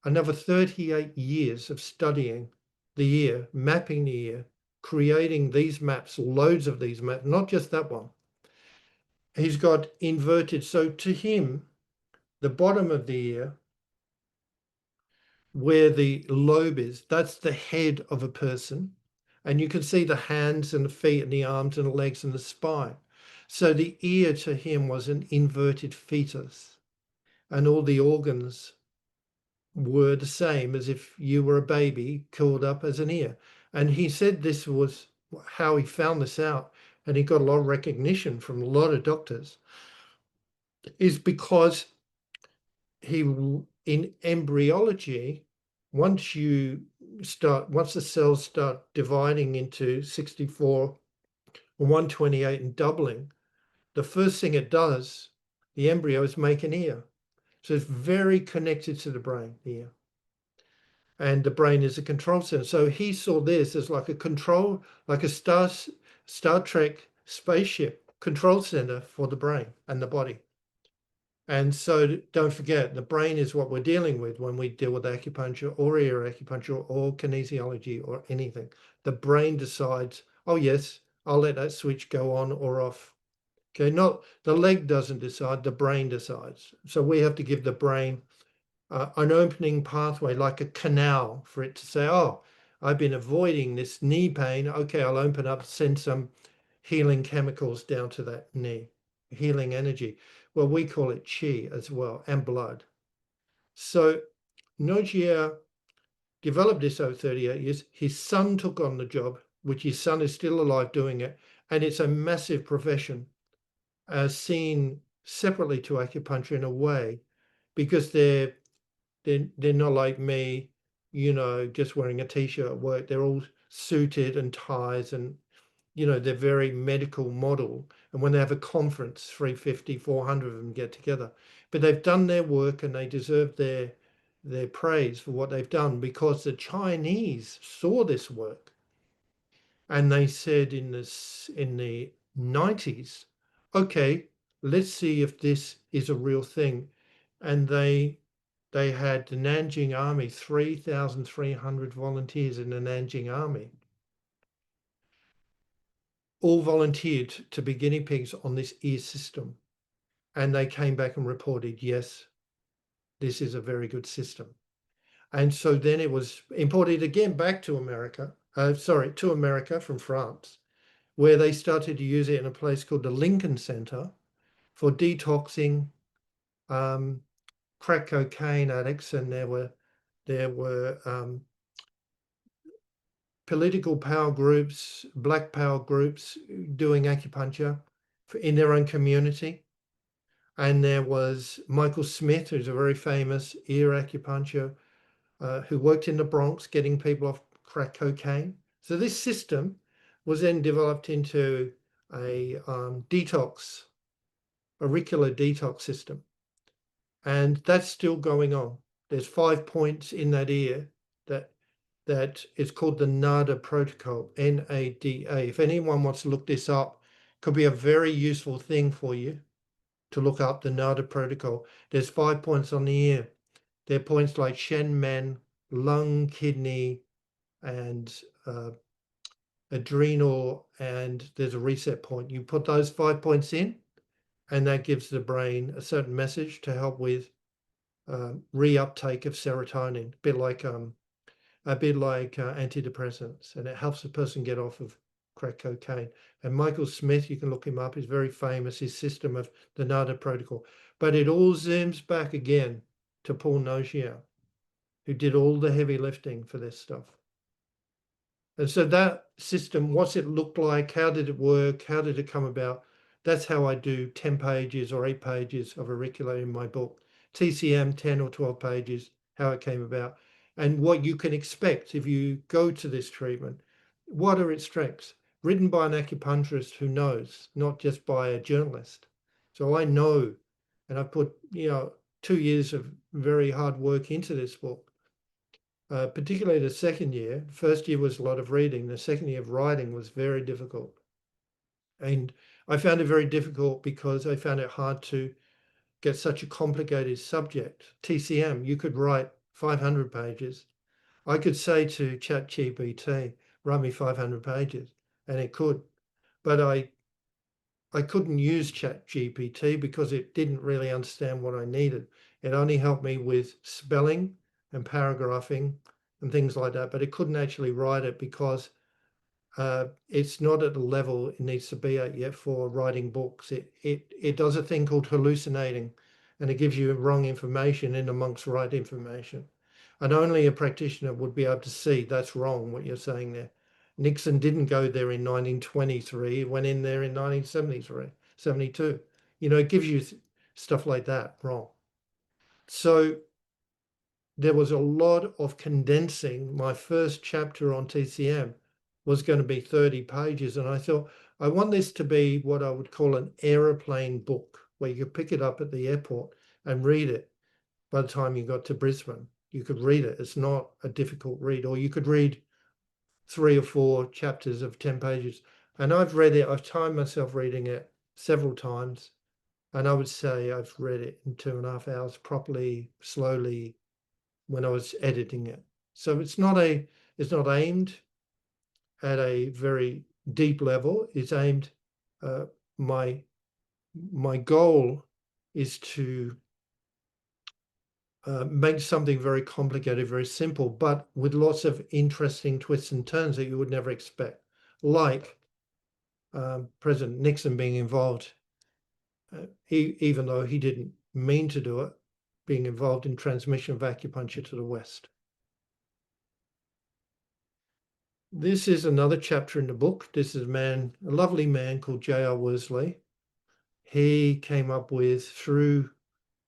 another 38 years of studying the ear, mapping the ear, creating these maps, loads of these maps, not just that one. He's got inverted. So to him, the bottom of the ear, where the lobe is, that's the head of a person. And you can see the hands and the feet and the arms and the legs and the spine. So the ear to him was an inverted fetus. And all the organs were the same as if you were a baby curled up as an ear. And he said this was how he found this out. And he got a lot of recognition from a lot of doctors, is because in embryology, once the cells start dividing into 64 and 128 and doubling, the first thing it does, the embryo, is make an ear. So it's very connected to the brain, the ear. And the brain is a control center. So he saw this as like a control, like a Star Trek spaceship control center for the brain and the body. And so don't forget, the brain is what we're dealing with when we deal with acupuncture or ear acupuncture or kinesiology or anything. The brain decides, oh yes, I'll let that switch go on or off. Okay, not the leg doesn't decide, the brain decides. So we have to give the brain an opening pathway, like a canal, for it to say, oh, I've been avoiding this knee pain. Okay, I'll open up, send some healing chemicals down to that knee, healing energy. Well, we call it qi as well, and blood. So Nojia developed this over 38 years. His son took on the job, which his son is still alive doing it. And it's a massive profession, seen separately to acupuncture in a way, because they're not like me, just wearing a t-shirt at work. They're all suited and ties and, they're very medical model. And when they have a conference, 350, 400 of them get together. But they've done their work and they deserve their praise for what they've done, because the Chinese saw this work And they said in the 90s, okay, let's see if this is a real thing. And they had the Nanjing Army, 3,300 volunteers in the Nanjing Army, all volunteered to be guinea pigs on this ear system. And they came back and reported, yes, this is a very good system. And so then it was imported again back to America, to America from France, where they started to use it in a place called the Lincoln Center for detoxing crack cocaine addicts. And there were political power groups, black power groups doing acupuncture in their own community. And there was Michael Smith, who's a very famous ear acupuncture, who worked in the Bronx getting people off crack cocaine. So this system was then developed into a detox, auricular detox system. And that's still going on. There's 5 points in that ear that is called the NADA protocol, NADA. If anyone wants to look this up, could be a very useful thing for you to look up the NADA protocol. There's 5 points on the ear. There are points like Shen Men, lung, kidney, and adrenal, and there's a reset point. You put those 5 points in, and that gives the brain a certain message to help with reuptake of serotonin, a bit like antidepressants, and it helps the person get off of crack cocaine. And Michael Smith, you can look him up, is very famous, his system of the NADA protocol. But it all zooms back again to Paul Nogier, who did all the heavy lifting for this stuff. And so that system, what's it look like? How did it work? How did it come about? That's how I do 10 pages or 8 pages of auricular in my book. TCM, 10 or 12 pages, how it came about. And what you can expect if you go to this treatment. What are its strengths? Written by an acupuncturist who knows, not just by a journalist. So I know, and I've put 2 years of very hard work into this book. Particularly the second year. First year was a lot of reading. The second year of writing was very difficult. And I found it very difficult because I found it hard to get such a complicated subject. TCM, you could write 500 pages. I could say to ChatGPT, write me 500 pages, and it could. But I couldn't use ChatGPT because it didn't really understand what I needed. It only helped me with spelling and paragraphing and things like that, but it couldn't actually write it because it's not at the level it needs to be at yet for writing books. It does a thing called hallucinating, and it gives you wrong information in amongst right information. And only a practitioner would be able to see that's wrong, what you're saying there. Nixon didn't go there in 1923, he went in there in 1973, 72. It gives you stuff like that wrong. So there was a lot of condensing. My first chapter on TCM was going to be 30 pages. And I thought, I want this to be what I would call an aeroplane book, where you could pick it up at the airport and read it. By the time you got to Brisbane, you could read it. It's not a difficult read. Or you could read 3 or 4 chapters of 10 pages. And I've read it, I've timed myself reading it several times. And I would say I've read it in 2.5 hours properly, slowly, when I was editing it. So it's not aimed at a very deep level. It's aimed, my goal is to make something very complicated, very simple, but with lots of interesting twists and turns that you would never expect, like President Nixon being involved, even though he didn't mean to do it, being involved in transmission of acupuncture to the West. This is another chapter in the book. This is a lovely man called J.R. Worsley. He came up with, through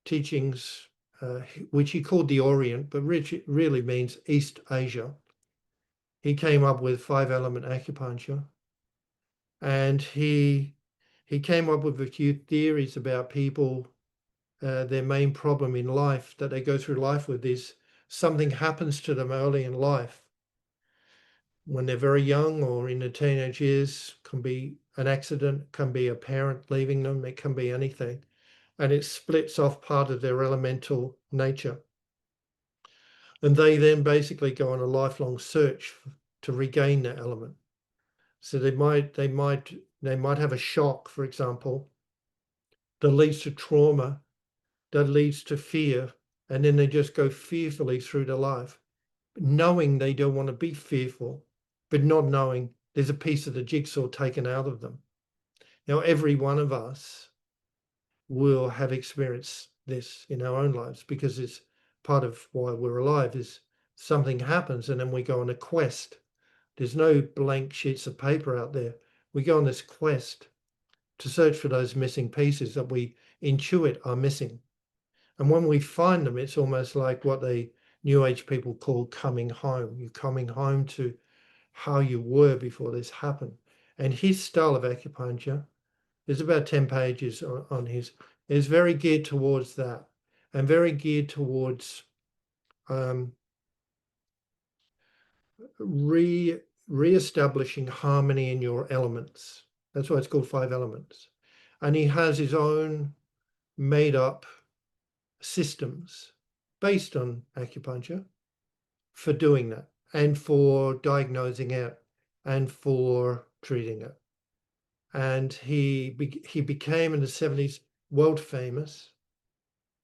teachings, which he called the Orient, but really means East Asia. He came up with 5-element acupuncture, and he came up with a few theories about people. Their main problem in life that they go through life with is something happens to them early in life, when they're very young or in their teenage years. Can be an accident, can be a parent leaving them, it can be anything. And it splits off part of their elemental nature. And they then basically go on a lifelong search to regain that element. So they might have a shock, for example, that leads to trauma, that leads to fear, and then they just go fearfully through their life, knowing they don't want to be fearful, but not knowing there's a piece of the jigsaw taken out of them. Now, every one of us will have experienced this in our own lives, because it's part of why we're alive. Is something happens and then we go on a quest. There's no blank sheets of paper out there. We go on this quest to search for those missing pieces that we intuit are missing. And when we find them, it's almost like what the New Age people call coming home. You're coming home to how you were before this happened. And his style of acupuncture, there's about 10 pages on his, is very geared towards that, and very geared towards re-establishing harmony in your elements. That's why it's called 5 elements. And he has his own made up systems based on acupuncture for doing that, and for diagnosing it, and for treating it. And he became in the 70s world famous,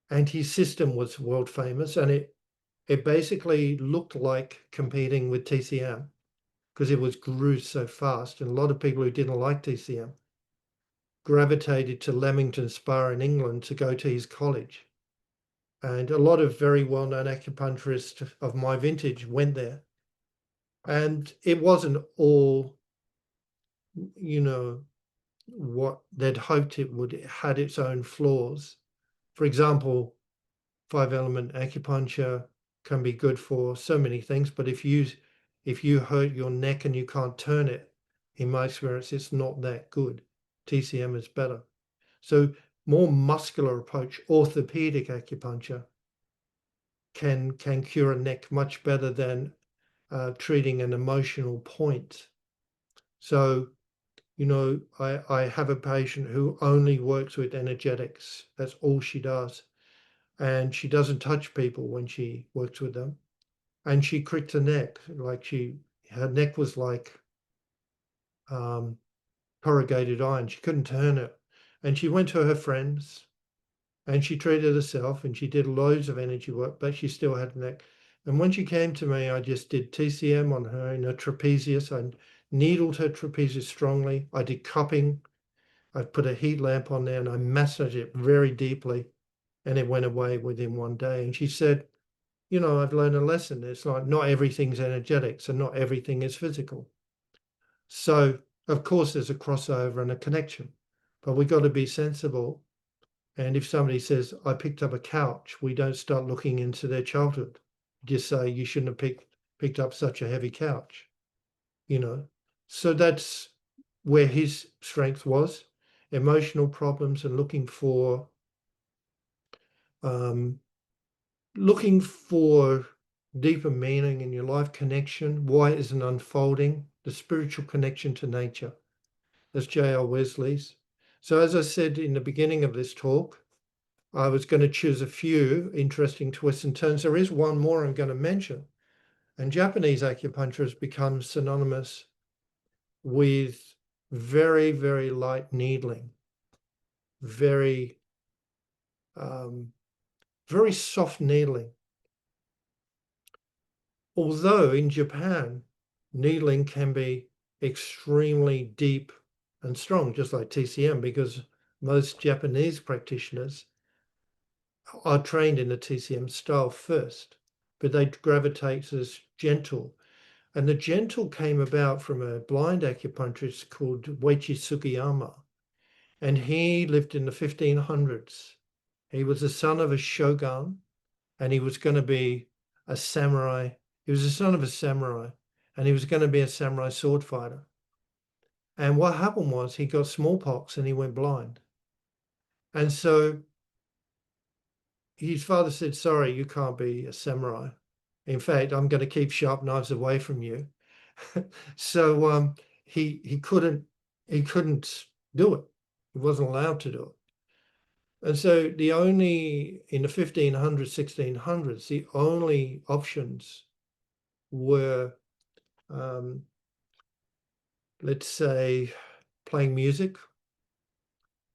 and his system was world famous, and it basically looked like competing with TCM, because it grew so fast, and a lot of people who didn't like TCM gravitated to Leamington Spa in England to go to his college. And a lot of very well-known acupuncturists of my vintage went there. And it wasn't all, what they'd hoped it would. It had its own flaws. For example, 5-element acupuncture can be good for so many things, but if you hurt your neck and you can't turn it, in my experience, it's not that good. TCM is better. So more muscular approach, orthopedic acupuncture, can cure a neck much better than treating an emotional point. So, I have a patient who only works with energetics. That's all she does. And she doesn't touch people when she works with them. And she cricked her neck, her neck was like corrugated iron. She couldn't turn it. And she went to her friends and she treated herself and she did loads of energy work, but she still had a neck. And when she came to me, I just did TCM on her in her trapezius. I needled her trapezius strongly. I did cupping. I put a heat lamp on there and I massaged it very deeply, and it went away within one day. And she said, I've learned a lesson. It's like not everything's energetic, and not everything is physical. So, of course, there's a crossover and a connection, but we got to be sensible. And if somebody says, I picked up a couch, we don't start looking into their childhood. Just say, you shouldn't have picked up such a heavy couch, So that's where his strength was, emotional problems, and looking for deeper meaning in your life, connection. Why isn't unfolding? The spiritual connection to nature. That's J.L. Wesley's. So as I said in the beginning of this talk, I was going to choose a few interesting twists and turns. There is one more I'm going to mention. And Japanese acupuncture has become synonymous with very, very light needling, very, very soft needling. Although in Japan, needling can be extremely deep and strong, just like TCM, because most Japanese practitioners are trained in the TCM style first, but they gravitate as gentle. And the gentle came about from a blind acupuncturist called Weiichi Sugiyama. And he lived in the 1500s. He was the son of a shogun, and he was going to be a samurai. He was the son of a samurai, and he was going to be a samurai sword fighter. And what happened was he got smallpox and he went blind. And so his father said, sorry, you can't be a samurai. In fact, I'm going to keep sharp knives away from you. So he couldn't do it. He wasn't allowed to do it. And so the only, in the 1500s, 1600s, the only options were, let's say, playing music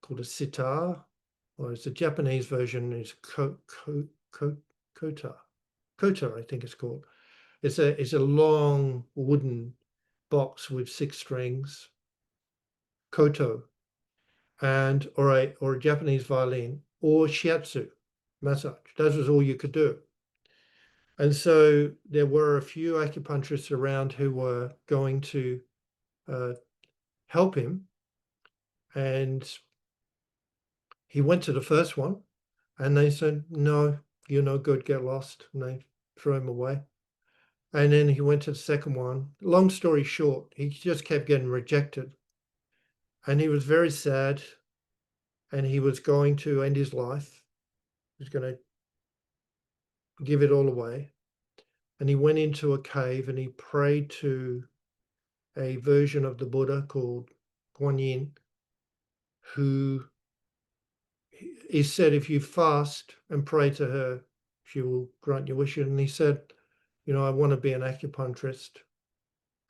called a sitar, or it's a Japanese version, is kota. Kota, I think it's called. It's a long wooden box with 6 strings, koto, and or a Japanese violin, or shiatsu, massage. That was all you could do. And so there were a few acupuncturists around who were going to help him. And he went to the first one, and they said, "No, you're no good, get lost." And they threw him away. And then he went to the second one. Long story short, he just kept getting rejected. And he was very sad, and he was going to end his life. He was going to give it all away. And he went into a cave and he prayed to a version of the Buddha called Guan Yin, who he said, if you fast and pray to her, she will grant your wishes. And he said, I want to be an acupuncturist,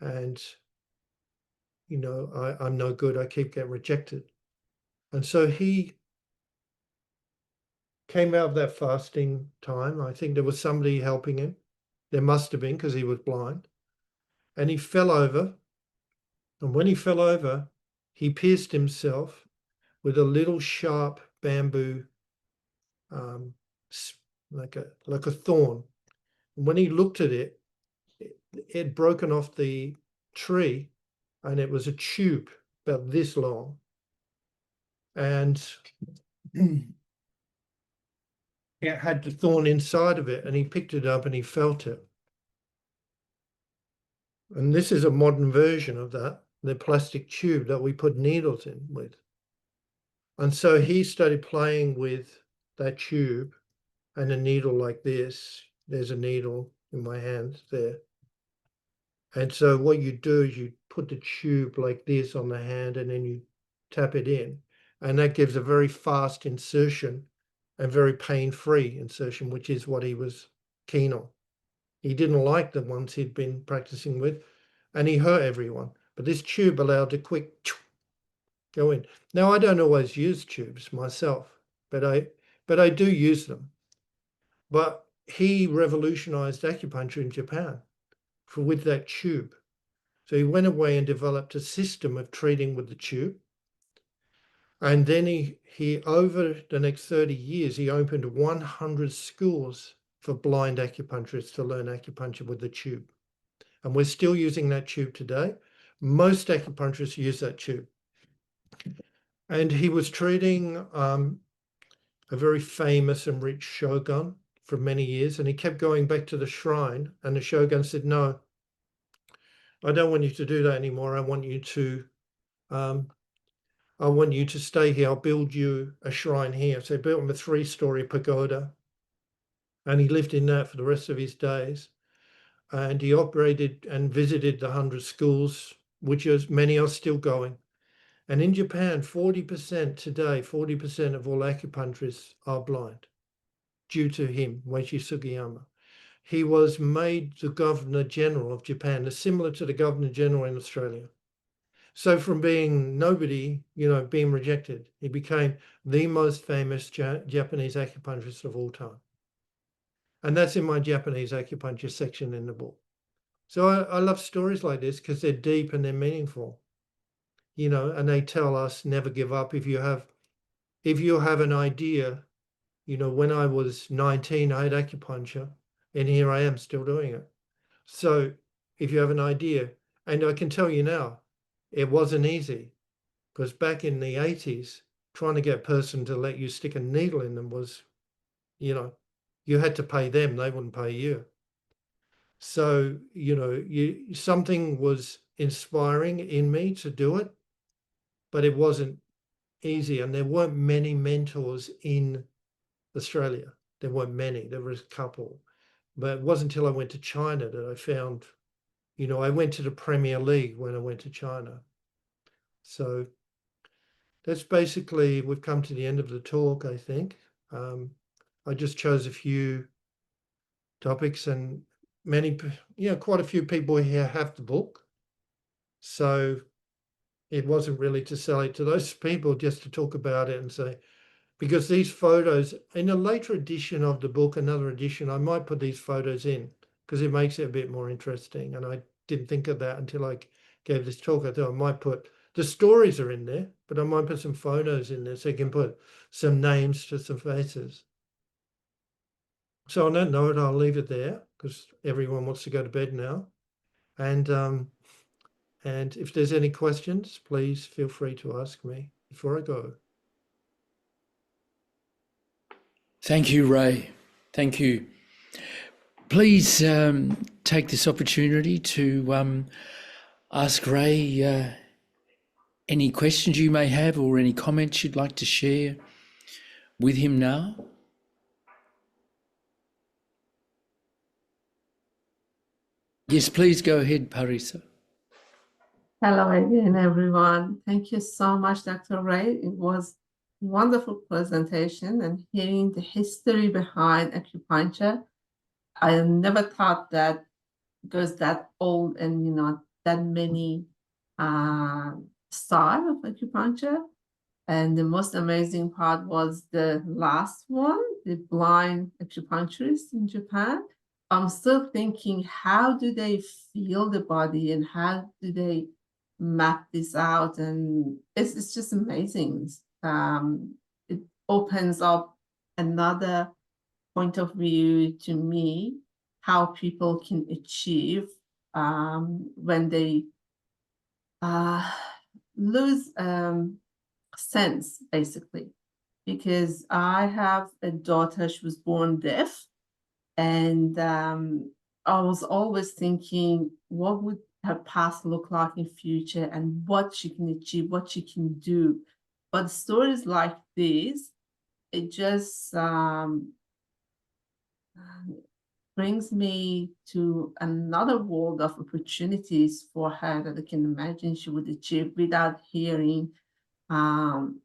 and I'm no good. I keep getting rejected. And so he came out of that fasting time. I think there was somebody helping him. There must have been, because he was blind. And he fell over. And when he fell over, he pierced himself with a little sharp bamboo, like a thorn. And when he looked at it, it had broken off the tree, and it was a tube about this long. And it had the thorn inside of it, and he picked it up and he felt it. And this is a modern version of that, the plastic tube that we put needles in with. And so he started playing with that tube and a needle like this. There's a needle in my hand there. And so what you do is you put the tube like this on the hand, and then you tap it in. And that gives a very fast insertion and very pain-free insertion, which is what he was keen on. He didn't like the ones he'd been practicing with, and he hurt everyone. But this tube allowed a quick go in. Now, I don't always use tubes myself, but I do use them. But he revolutionized acupuncture in Japan with that tube. So he went away and developed a system of treating with the tube. And then he over the next 30 years, he opened 100 schools for blind acupuncturists to learn acupuncture with the tube. And we're still using that tube today. Most acupuncturists use that tube. And he was treating a very famous and rich shogun for many years. And he kept going back to the shrine. And the shogun said, "No, I don't want you to do that anymore. I want you to stay here. I'll build you a shrine here." So he built him a 3-story pagoda. And he lived in that for the rest of his days. And he operated and visited the 100 schools, which many are still going. And in Japan, 40% today, 40% of all acupuncturists are blind due to him, Weishi Sugiyama. He was made the Governor General of Japan, similar to the Governor General in Australia. So from being nobody, being rejected, he became the most famous Japanese acupuncturist of all time. And that's in my Japanese acupuncture section in the book. So I love stories like this because they're deep and they're meaningful, and they tell us never give up. If you have an idea, when I was 19, I had acupuncture, and here I am still doing it. So if you have an idea, and I can tell you now, it wasn't easy, because back in the 80s, trying to get a person to let you stick a needle in them was, you had to pay them, they wouldn't pay you. So, something was inspiring in me to do it, but it wasn't easy. And there weren't many mentors in Australia. There weren't many. There was a couple. But it wasn't until I went to China that I found I went to the Premier League when I went to China. So that's basically, we've come to the end of the talk, I think. I just chose a few topics, and quite a few people here have the book. So it wasn't really to sell it to those people, just to talk about it and say, because these photos, in a later edition of the book, another edition, I might put these photos in because it makes it a bit more interesting. And I didn't think of that until I gave this talk. I thought I might put, the stories are in there, but I might put some photos in there so you can put some names to some faces. So on that note, I'll leave it there because everyone wants to go to bed now. And if there's any questions, please feel free to ask me before I go. Thank you, Ray. Thank you. Please take this opportunity to ask Ray any questions you may have or any comments you'd like to share with him now. Yes, please go ahead, Parisa. Hello again, everyone. Thank you so much, Dr. Ray. It was a wonderful presentation, and hearing the history behind acupuncture. I never thought that it goes that old and that many style of acupuncture. And the most amazing part was the last one, the blind acupuncturist in Japan. I'm still thinking, how do they feel the body and how do they map this out? And it's just amazing. It opens up another point of view to me, how people can achieve when they lose sense, basically. Because I have a daughter, she was born deaf, and I was always thinking, what would her past look like in future and what she can achieve, what she can do. But stories like this, it just brings me to another world of opportunities for her that I can imagine she would achieve without hearing. And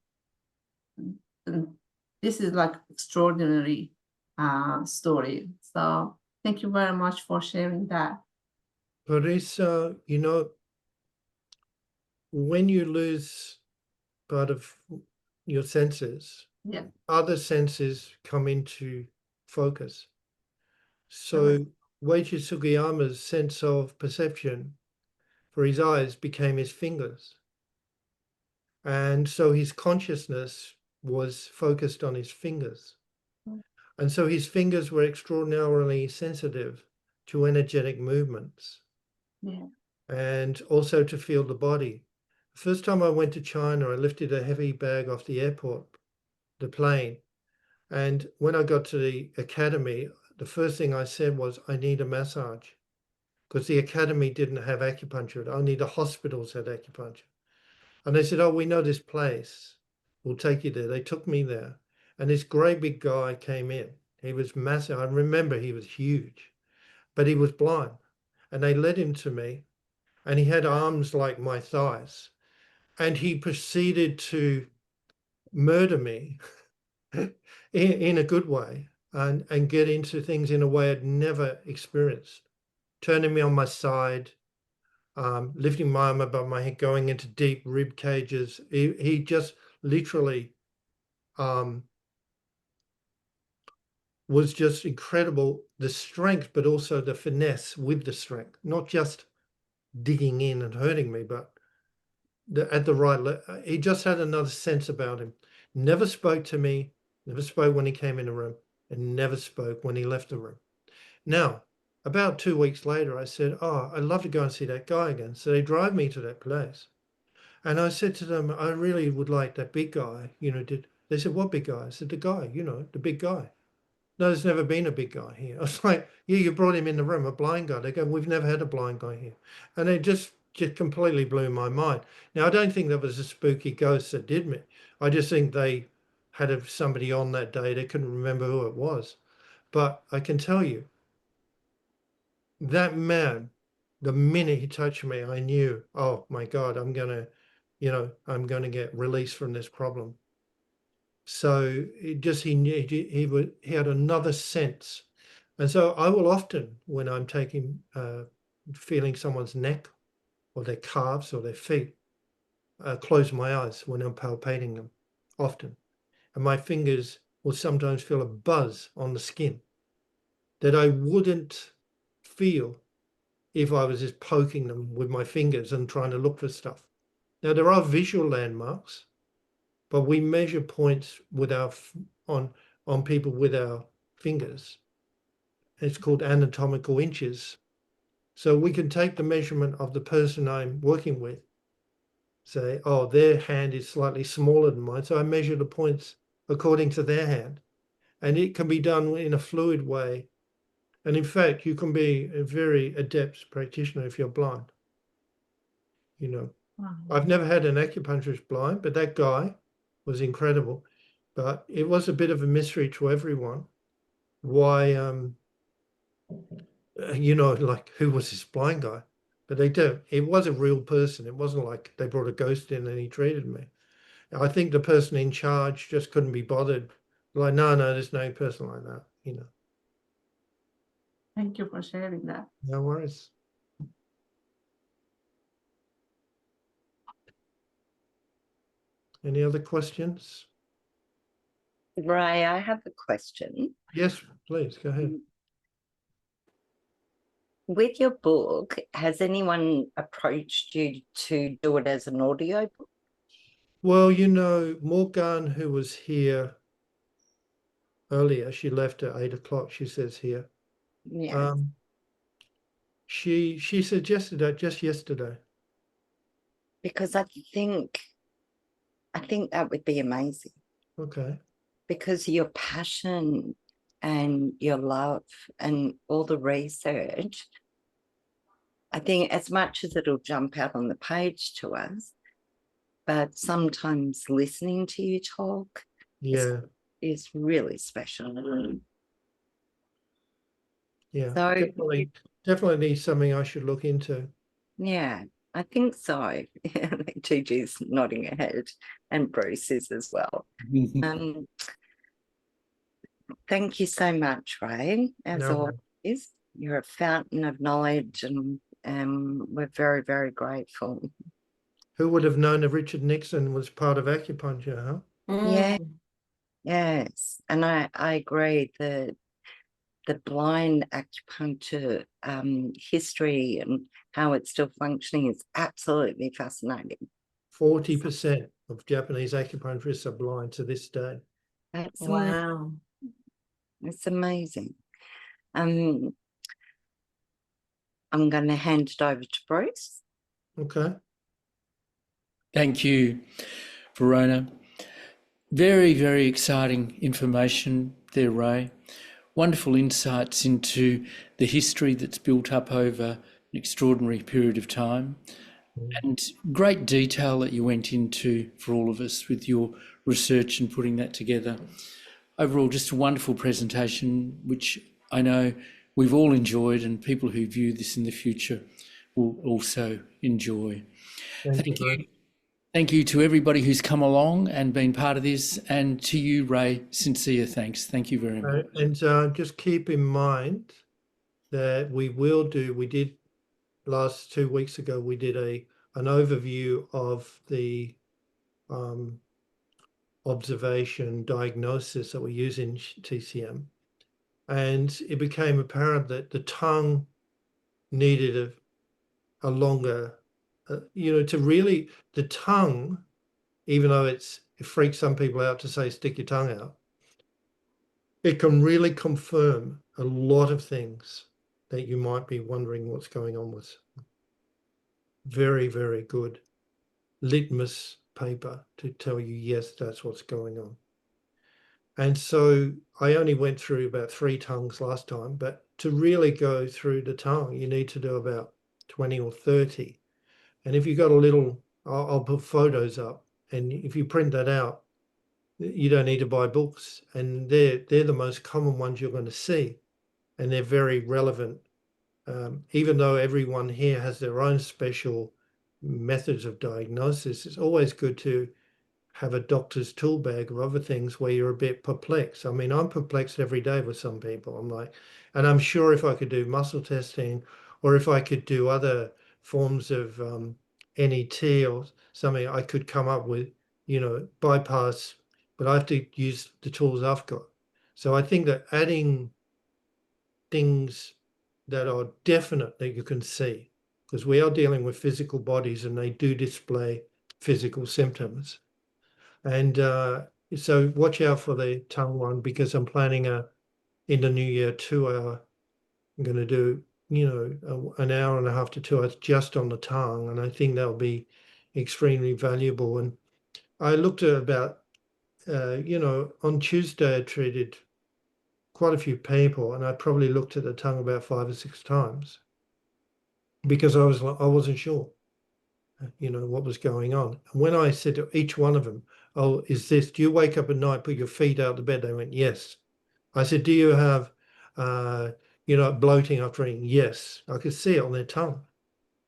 this is like extraordinary story. So thank you very much for sharing that. Parisa, when you lose part of your senses, Yeah. other senses come into focus. So Weiichi Sugiyama's sense of perception for his eyes became his fingers. And so his consciousness was focused on his fingers. And so his fingers were extraordinarily sensitive to energetic movements. Yeah. And also to feel the body. The first time I went to China, I lifted a heavy bag off the airport, the plane. And when I got to the academy, the first thing I said was, I need a massage. Because the academy didn't have acupuncture. Only the hospitals had acupuncture. And they said, oh, we know this place. We'll take you there. They took me there. And this great big guy came in. He was massive. I remember he was huge, but he was blind. And they led him to me. And he had arms like my thighs. And he proceeded to murder me in a good way and get into things in a way I'd never experienced. Turning me on my side, lifting my arm above my head, going into deep rib cages. He just literally was just incredible, the strength, but also the finesse with the strength, not just digging in and hurting me, but at the right level. He just had another sense about him. Never spoke to me, never spoke when he came in the room, and never spoke when he left the room. Now, about 2 weeks later, I said, oh, I'd love to go and see that guy again. So they drive me to that place. And I said to them, I really would like that big guy. They said, what big guy? I said, the guy, the big guy. No, there's never been a big guy here. I was like, yeah, you brought him in the room, a blind guy. They go, we've never had a blind guy here. And it just completely blew my mind. Now, I don't think that was a spooky ghost that did me. I just think they had somebody on that day. They couldn't remember who it was. But I can tell you, that man the minute he touched me, I knew, oh my God, I'm going to get released from this problem. So he had another sense. And so I will often, when I'm feeling someone's neck or their calves or their feet, close my eyes when I'm palpating them, often. And my fingers will sometimes feel a buzz on the skin that I wouldn't feel if I was just poking them with my fingers and trying to look for stuff. Now, there are visual landmarks, but we measure points with on people with our fingers. It's called anatomical inches. So we can take the measurement of the person I'm working with, say, oh, their hand is slightly smaller than mine. So I measure the points according to their hand. And it can be done in a fluid way. And in fact, you can be a very adept practitioner if you're blind. Wow. I've never had an acupuncturist blind, but that guy was incredible. But it was a bit of a mystery to everyone why, like who was this blind guy? But it was a real person. It wasn't like they brought a ghost in and he treated me. I think the person in charge just couldn't be bothered. Like, no, there's no person like that, Thank you for sharing that. No worries. Any other questions? Ray, I have a question. Yes, please, go ahead. With your book, has anyone approached you to do it as an audio book? Well, Morgan, who was here earlier, she left at 8 o'clock, she says here. Yeah, She suggested that just yesterday. because I think that would be amazing, Okay. because your passion and your love and all the research, I think as much as it'll jump out on the page to us, but sometimes listening to you talk Yeah. is really special. Yeah. So Definitely something I should look into. yeah, I think so. Gigi's nodding her head, and Bruce is as well. Thank you so much, Ray. As No. always, you're a fountain of knowledge, and we're very, very grateful. Who would have known that Richard Nixon was part of acupuncture, huh? Yeah, yes, and I agree that the blind acupuncture history and how it's still functioning is absolutely fascinating. 40% of Japanese acupuncturists are blind to this day. That's Wow. it's amazing. I'm going to hand it over to Bruce. Okay. Thank you, Verona. Very, very exciting information there, Ray. Wonderful insights into the history that's built up over an extraordinary period of time, and great detail that you went into for all of us with your research and putting that together. Overall, just a wonderful presentation, which I know we've all enjoyed, and people who view this in the future will also enjoy. Thank you. Thank you to everybody who's come along and been part of this, and to you, Ray, sincere thanks. Thank you very much. And just keep in mind that we did last 2 weeks ago, we did an overview of the observation diagnosis that we use in TCM. And it became apparent that the tongue needed a longer, the tongue, even though it freaks some people out to say stick your tongue out, it can really confirm a lot of things that you might be wondering what's going on with. Very, very good litmus paper to tell you, yes, that's what's going on. And so I only went through about 3 tongues last time, but to really go through the tongue, you need to do about 20 or 30. And if you've got a little, I'll put photos up, and if you print that out, you don't need to buy books. And they're the most common ones you're going to see. And they're very relevant even though everyone here has their own special methods of diagnosis, it's always good to have a doctor's tool bag of other things where you're a bit perplexed. I mean, I'm perplexed every day with some people. I'm like, and I'm sure if I could do muscle testing or if I could do other forms of NET or something, I could come up with, bypass, but I have to use the tools I've got. So I think that adding things that are definite that you can see, because we are dealing with physical bodies and they do display physical symptoms. And so watch out for the tongue one, because I'm planning in the new year 2 hour. I'm going to do, an hour and a half to 2 hours just on the tongue. And I think that'll be extremely valuable. And I looked at about, on Tuesday, I treated quite a few people, and I probably looked at the tongue about 5 or 6 times because I wasn't sure, what was going on. And when I said to each one of them, "Oh, do you wake up at night, put your feet out of the bed?" They went, "Yes." I said, "Do you have, bloating after eating?" "Yes." I could see it on their tongue,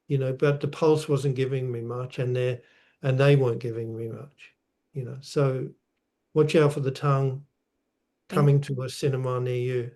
but the pulse wasn't giving me much, and they weren't giving me much, So watch out for the tongue coming to a cinema near you.